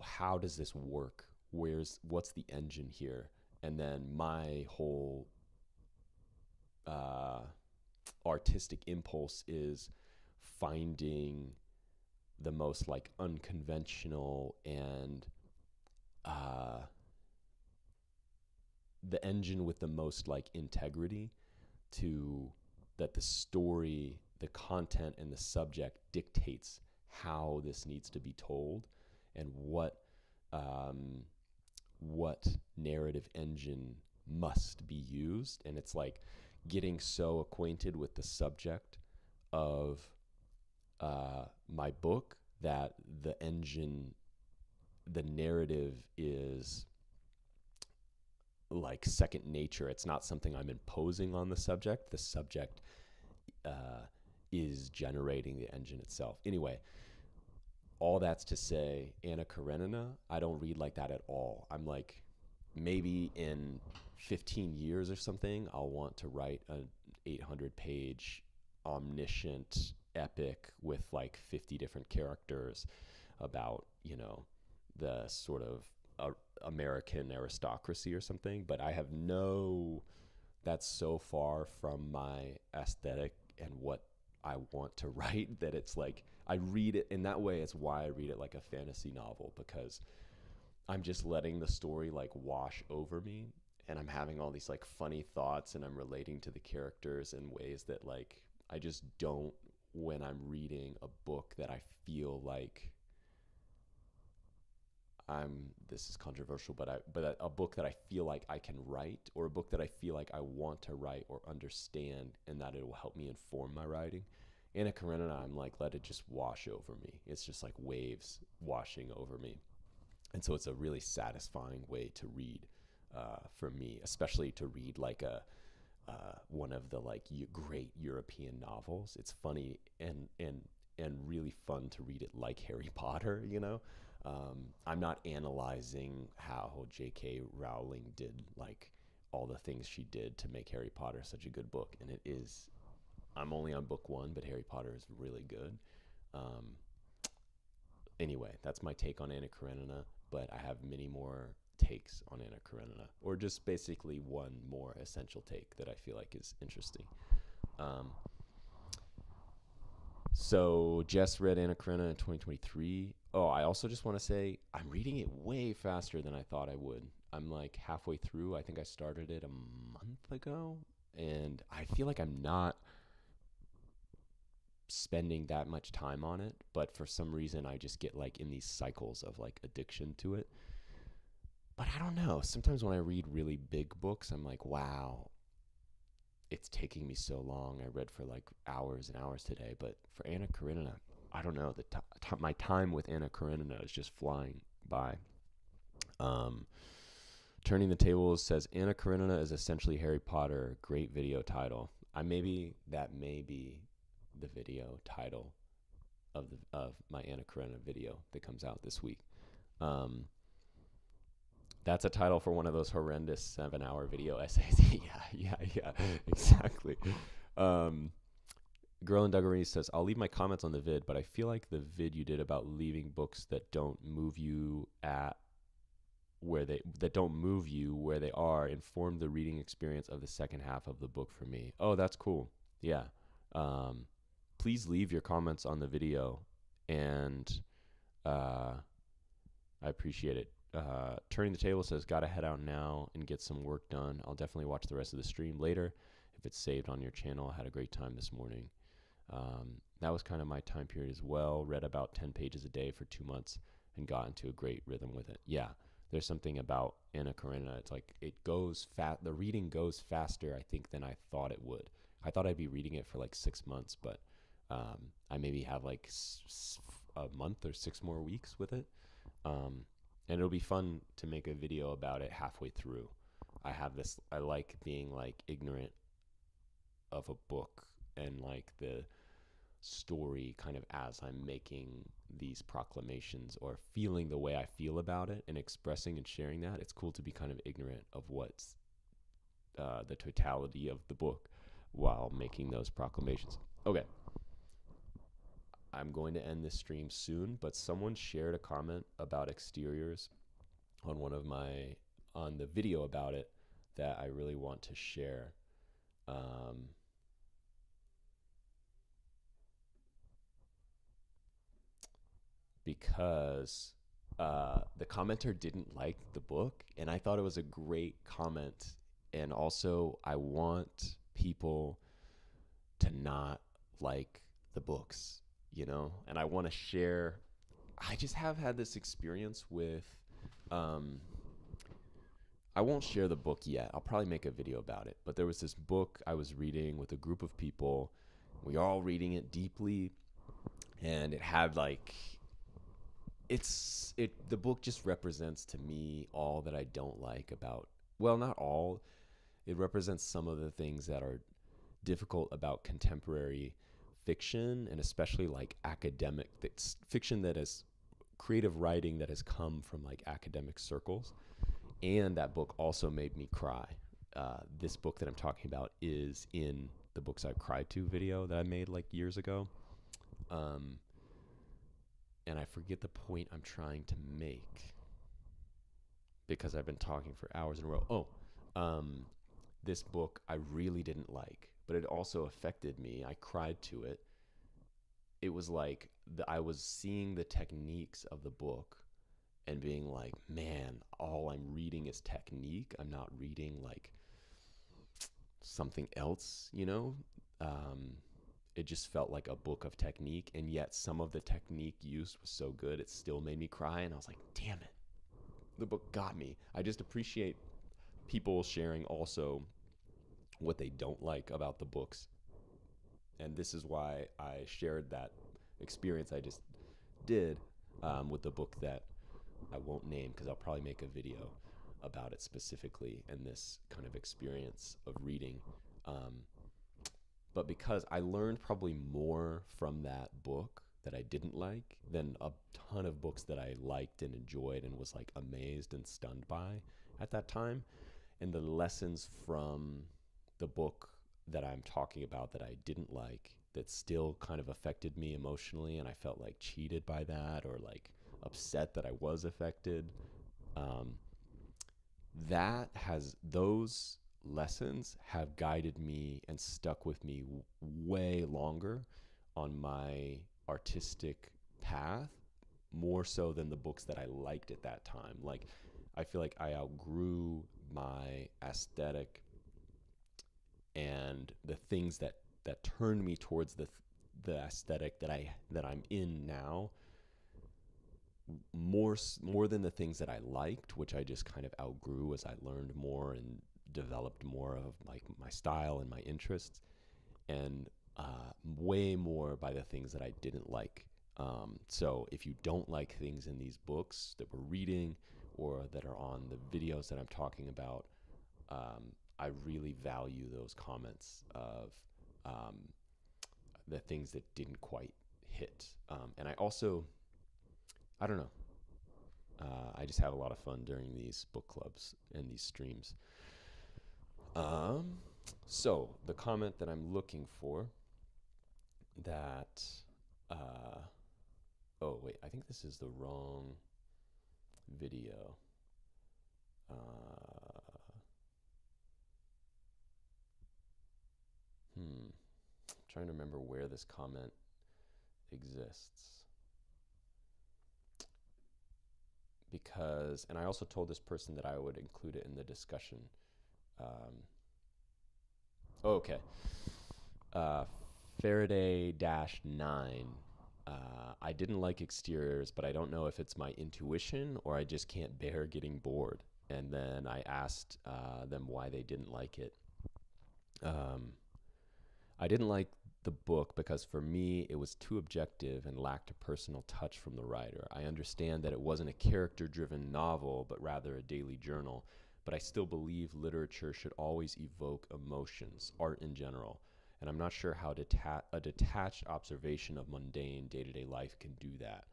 how does this work, what's the engine here. And then my whole artistic impulse is finding the most like unconventional and the engine with the most like integrity, to that the story, the content, and the subject dictates how this needs to be told, and what narrative engine must be used. And it's like getting so acquainted with the subject of my book that the engine, the narrative is like second nature. It's not something I'm imposing on the subject. The subject is generating the engine itself. Anyway, all that's to say, Anna Karenina, I don't read like that at all. I'm like, maybe in 15 years or something, I'll want to write an 800-page omniscient epic with like 50 different characters about, you know, the sort of American aristocracy or something. But I have that's so far from my aesthetic and what I want to write that it's like, I read it in that way. It's why I read it like a fantasy novel, because I'm just letting the story like wash over me, and I'm having all these like funny thoughts, and I'm relating to the characters in ways that like I just don't when I'm reading a book that I feel like this is controversial, but a book that I feel like I can write, or a book that I feel like I want to write or understand, and that it will help me inform my writing. Anna Karenina, I'm like, let it just wash over me. It's just like waves washing over me. And so it's a really satisfying way to read for me, especially to read like one of the like great European novels. It's funny and really fun to read it like Harry Potter, you know? I'm not analyzing how J.K. Rowling did like all the things she did to make Harry Potter such a good book. And it is, I'm only on book 1, but Harry Potter is really good. Anyway, that's my take on Anna Karenina, but I have many more takes on Anna Karenina, or just basically one more essential take that I feel like is interesting. So Jess read Anna Karenina in 2023. Oh, I also just want to say I'm reading it way faster than I thought I would. I'm like halfway through. I think I started it a month ago, and I feel like I'm not spending that much time on it, but for some reason I just get like in these cycles of like addiction to it. But I don't know. Sometimes when I read really big books, I'm like, wow, it's taking me so long. I read for like hours and hours today. But for Anna Karenina, I don't know. My time with Anna Karenina is just flying by. Turning the Tables says Anna Karenina is essentially Harry Potter. Great video title. That may be the video title of my Anna Karenina video that comes out this week. That's a title for one of those horrendous 7-hour video essays. yeah, exactly. Girl in Dungarees says, I'll leave my comments on the vid, but I feel like the vid you did about leaving books that don't move you where they are informed the reading experience of the second half of the book for me. Oh, that's cool. Yeah. Please leave your comments on the video, and I appreciate it. Turning the Table says, gotta head out now and get some work done. I'll definitely watch the rest of the stream later if it's saved on your channel. I had a great time this morning. That was kind of my time period as well. Read about 10 pages a day for 2 months and got into a great rhythm with it. Yeah, there's something about Anna Karenina. It's like it goes the reading goes faster, I think, than I thought it would. I thought I'd be reading it for like 6 months, but I maybe have like a month or 6 more weeks with it. And it'll be fun to make a video about it halfway through. I like being like ignorant of a book and like the story kind of as I'm making these proclamations or feeling the way I feel about it and expressing and sharing that. It's cool to be kind of ignorant of what's the totality of the book while making those proclamations. Okay. I'm going to end this stream soon, but someone shared a comment about exteriors on on the video about it that I really want to share. Because the commenter didn't like the book, and I thought it was a great comment. And also, I want people to not like the books, and I want to share. I just have had this experience with. I won't share the book yet. I'll probably make a video about it. But there was this book I was reading with a group of people. We were all reading it deeply, and it had the book just represents to me all that I don't like about, well, not all. It represents some of the things that are difficult about contemporary fiction, and especially like academic fiction that is creative writing that has come from like academic circles. And that book also made me cry. This book that I'm talking about is in the Books I've Cried To video that I made like years ago. And I forget the point I'm trying to make because I've been talking for hours in a row. This book I really didn't like, but it also affected me. I cried to it. It was like I was seeing the techniques of the book and being like, man, all I'm reading is technique. I'm not reading like something else, It just felt like a book of technique, and yet some of the technique used was so good it still made me cry. And I was like, damn it, the book got me. I just appreciate people sharing also what they don't like about the books, and this is why I shared that experience I just did with the book that I won't name, because I'll probably make a video about it specifically and this kind of experience of reading. But because I learned probably more from that book that I didn't like than a ton of books that I liked and enjoyed and was like amazed and stunned by at that time. And the lessons from the book that I'm talking about that I didn't like, that still kind of affected me emotionally, and I felt like cheated by that or like upset that I was affected. Those lessons have guided me and stuck with me way longer on my artistic path, more so than the books that I liked at that time. Like, I feel like I outgrew my aesthetic and the things that turned me towards the aesthetic that I'm in now, more than the things that I liked, which I just kind of outgrew as I learned more and developed more of like my style and my interests, and way more by the things that I didn't like. So if you don't like things in these books that we're reading or that are on the videos that I'm talking about, I really value those comments of the things that didn't quite hit. And I also, I don't know, I just have a lot of fun during these book clubs and these streams. So the comment that I'm looking for that, oh wait, I think this is the wrong video. Trying to remember where this comment exists. Because, and I also told this person that I would include it in the discussion. Okay. Faraday-9. I didn't like exteriors, but I don't know if it's my intuition or I just can't bear getting bored. And then I asked them why they didn't like it. I didn't like the book because for me it was too objective and lacked a personal touch from the writer. I understand that it wasn't a character-driven novel, but rather a daily journal, but I still believe literature should always evoke emotions, art in general, And I'm not sure how a detached observation of mundane day-to-day life can do that.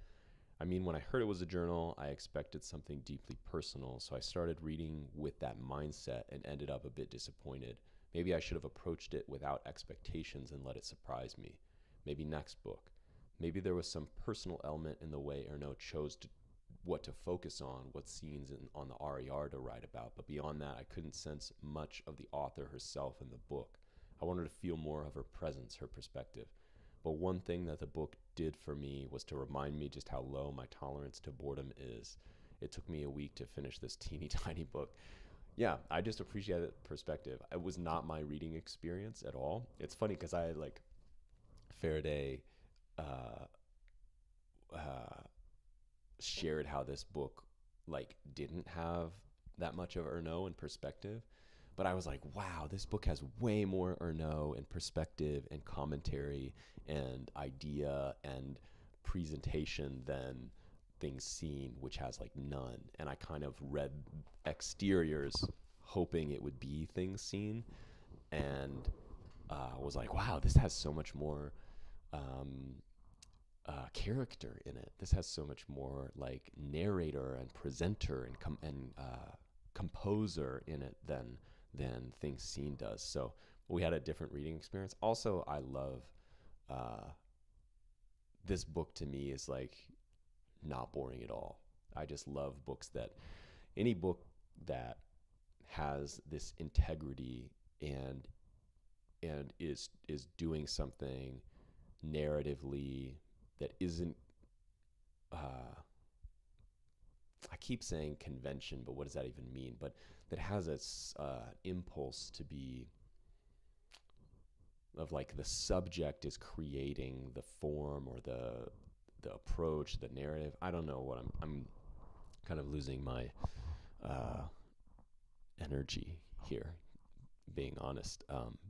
I mean, when I heard it was a journal, I expected something deeply personal, so I started reading with that mindset and ended up a bit disappointed. Maybe I should have approached it without expectations and let it surprise me. Maybe next book. Maybe there was some personal element in the way Ernaux chose what to focus on, what scenes on the RER to write about, but beyond that, I couldn't sense much of the author herself in the book. I wanted to feel more of her presence, her perspective. But one thing that the book did for me was to remind me just how low my tolerance to boredom is. It took me a week to finish this teeny tiny book. Yeah, I just appreciate that perspective. It was not my reading experience at all. It's funny because I like Faraday uh, uh, shared how this book like didn't have that much of Ernaux in perspective. But I was like, wow, this book has way more Ernaux and perspective and commentary and idea and presentation than Things Seen, which has like none. And I kind of read exteriors hoping it would be Things Seen, and was like, wow, this has so much more um, character in it. This has so much more like narrator and presenter and composer in it than Things Seen does. So we had a different reading experience. Also, I love uh, this book. To me, is like not boring at all. I just love books that any book that has this integrity and is doing something narratively that isn't uh, I keep saying convention, but what does that even mean? But that has its impulse to be of like the subject is creating the form or the approach, the narrative. I don't know what I'm kind of losing my uh, energy here, being honest.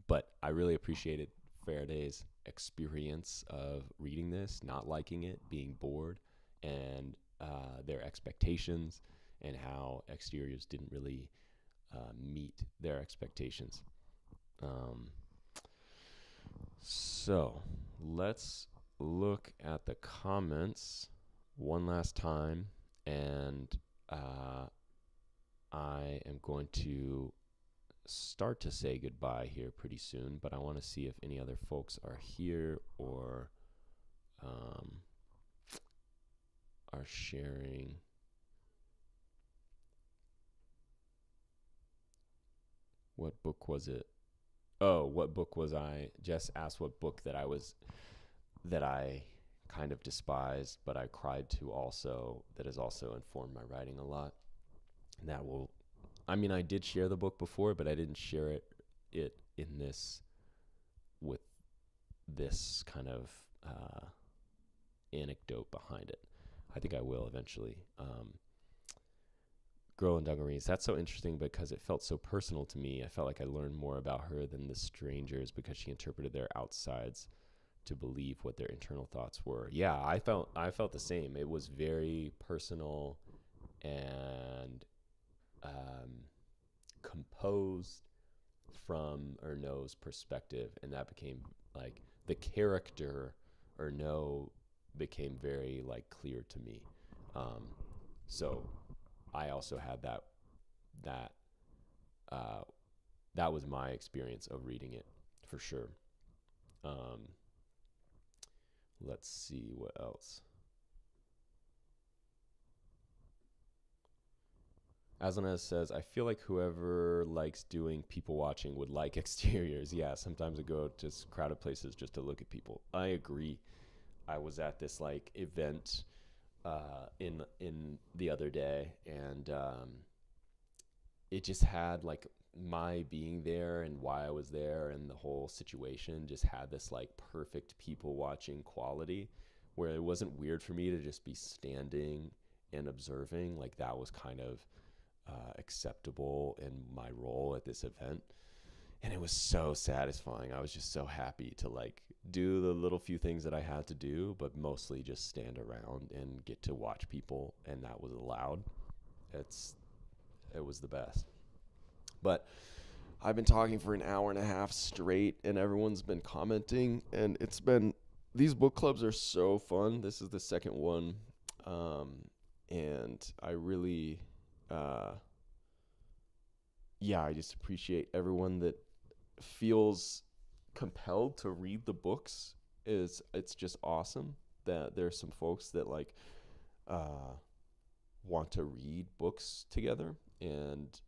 But I really appreciated Faraday's experience of reading this, not liking it, being bored, and their expectations, and how exteriors didn't really meet their expectations. Um, so let's look at the comments one last time, and I am going to start to say goodbye here pretty soon, but I want to see if any other folks are here or are sharing. What book was it? Oh, what book was I? Jess asked what book that I kind of despised, but I cried to also, that has also informed my writing a lot. And that will, I mean, I did share the book before, but I didn't share it in this, with this kind of anecdote behind it. I think I will eventually. Girl in Dungarees, that's so interesting because it felt so personal to me. I felt like I learned more about her than the strangers because she interpreted their outsides to believe what their internal thoughts were. Yeah, I felt the same. It was very personal and composed from Ernaux's perspective, and that became like the character Ernaux became very like clear to me. So I also had that uh, that was my experience of reading it for sure. Let's see what else. Aslanez says, I feel like whoever likes doing people watching would like exteriors. Yeah, sometimes I go to crowded places just to look at people. I agree. I was at this like event in the other day, and it just had like my being there and why I was there and the whole situation just had this like perfect people watching quality where it wasn't weird for me to just be standing and observing. Like that was kind of acceptable in my role at this event. And it was so satisfying. I was just so happy to like do the little few things that I had to do, but mostly just stand around and get to watch people. And that was allowed. It was the best. But I've been talking for an hour and a half straight, and everyone's been commenting, and these book clubs are so fun. This is the second one, um, and I really, uh, yeah, I just appreciate everyone that feels compelled to read the books. It's just awesome that there's some folks that like uh, want to read books together, and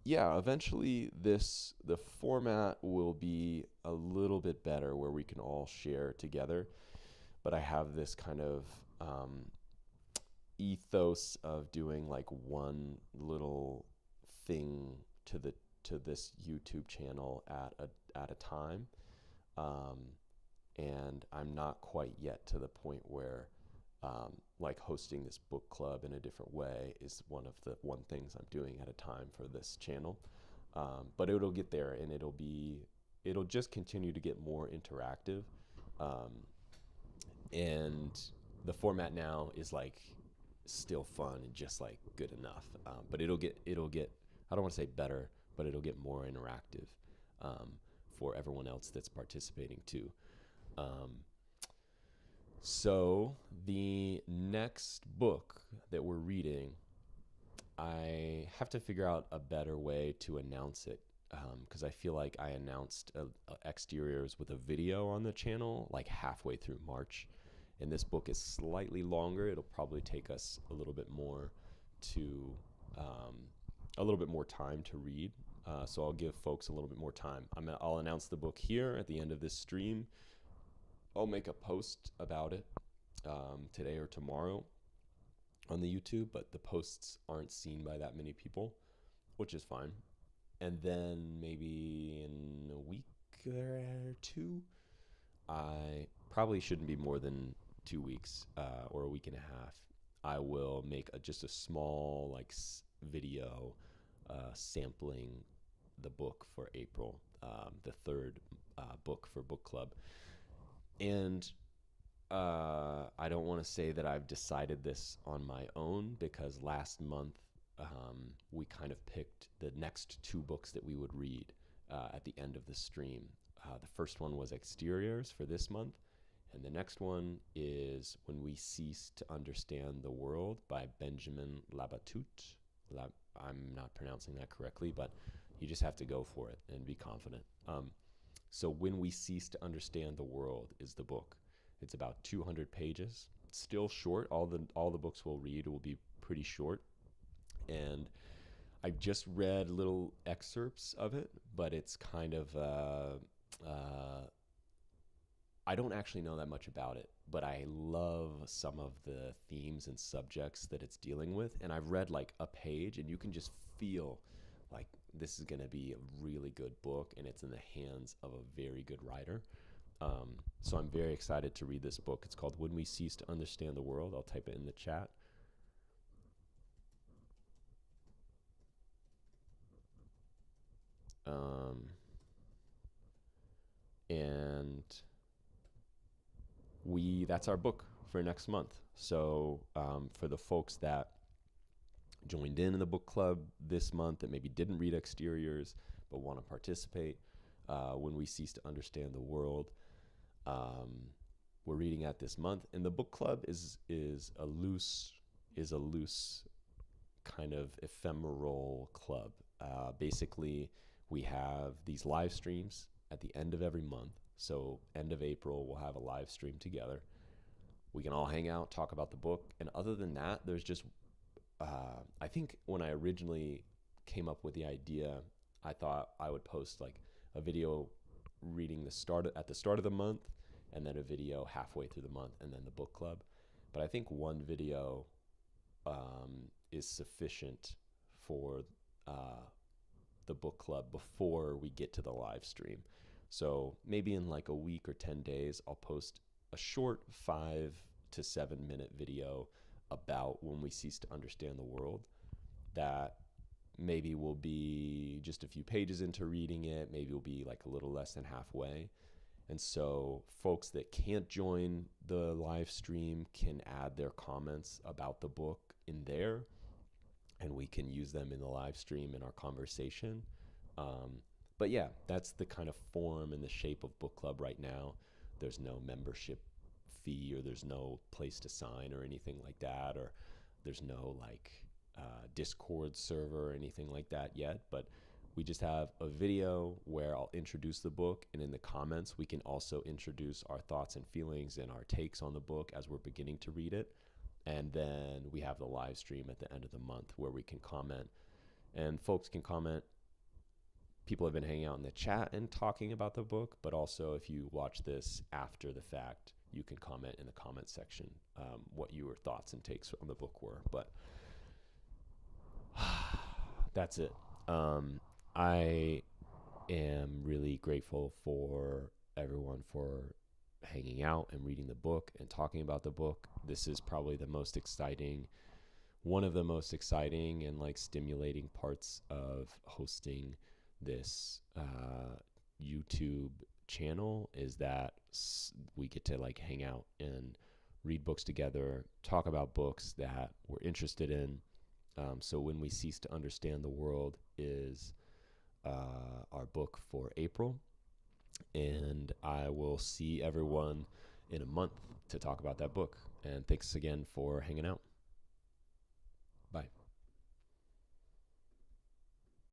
yeah, eventually the format will be a little bit better where we can all share together. But I have this kind of ethos of doing like one little thing to the to this YouTube channel at a time. Um, and I'm not quite yet to the point where like hosting this book club in a different way is one of the one things I'm doing at a time for this channel. But it'll get there, and it'll just continue to get more interactive. Um, and the format now is like still fun and just like good enough. But it'll get I don't want to say better, but it'll get more interactive um, for everyone else that's participating too. Um, so the next book that we're reading, I have to figure out a better way to announce it, because I feel like I announced exteriors with a video on the channel like halfway through March, and this book is slightly longer. It'll probably take us to um, a little bit more time to read. So I'll give folks a little bit more time. I'll announce the book here at the end of this stream. I'll make a post about it today or tomorrow on the YouTube, but the posts aren't seen by that many people, which is fine. And then maybe in a week or two, I probably shouldn't be more than 2 weeks or a week and a half. I will make just a small like video sampling the book for April, the third book for book club. And I don't want to say that I've decided this on my own, because last month we kind of picked the next two books that we would read at the end of the stream. The first one was Exteriors for this month, and the next one is When We Cease to Understand the World by Benjamin Labatut. I'm not pronouncing that correctly, but you just have to go for it and be confident. So When We Cease to Understand the World is the book. It's about 200 pages. It's still short. All the books we'll read will be pretty short. And I've just read little excerpts of it, but it's kind of I don't actually know that much about it, but I love some of the themes and subjects that it's dealing with. And I've read like a page, and you can just feel like this is going to be a really good book, and it's in the hands of a very good writer. So I'm very excited to read this book. It's called When We Cease to Understand the World. I'll type it in the chat. And that's our book for next month. So for the folks that joined in the book club this month that maybe didn't read Exteriors but want to participate, When We Cease to Understand the World, we're reading at this month. And the book club is a loose kind of ephemeral club. Basically, we have these live streams at the end of every month. So end of April, we'll have a live stream together. We can all hang out, talk about the book. And other than that, there's just, I think when I originally came up with the idea, I thought I would post like a video reading at the start of the month, and then a video halfway through the month, and then the book club. But I think one video is sufficient for the book club before we get to the live stream. So maybe in like a week or 10 days, I'll post a short 5 to 7 minute video about When We Cease to Understand the World that maybe will be just a few pages into reading it. Maybe we'll be like a little less than halfway. And so folks that can't join the live stream can add their comments about the book in there. and we can use them in the live stream in our conversation. But yeah, that's the kind of form and the shape of book club right now. There's no membership fee, or there's no place to sign or anything like that, or there's no like Discord server or anything like that yet. But we just have a video where I'll introduce the book, and in the comments we can also introduce our thoughts and feelings and our takes on the book as we're beginning to read it. And then we have the live stream at the end of the month where we can comment, and folks can comment. People have been hanging out in the chat and talking about the book, but also if you watch this after the fact, you can comment in the comment section what your thoughts and takes on the book were. But that's it. I am really grateful for everyone for hanging out and reading the book and talking about the book. This is probably the most exciting, one of the most exciting and like stimulating parts of hosting this YouTube channel, is that we get to like hang out and read books together, talk about books that we're interested in. So When We Cease to Understand the World is our book for April, and I will see everyone in a month to talk about that book. And thanks again for hanging out. Bye.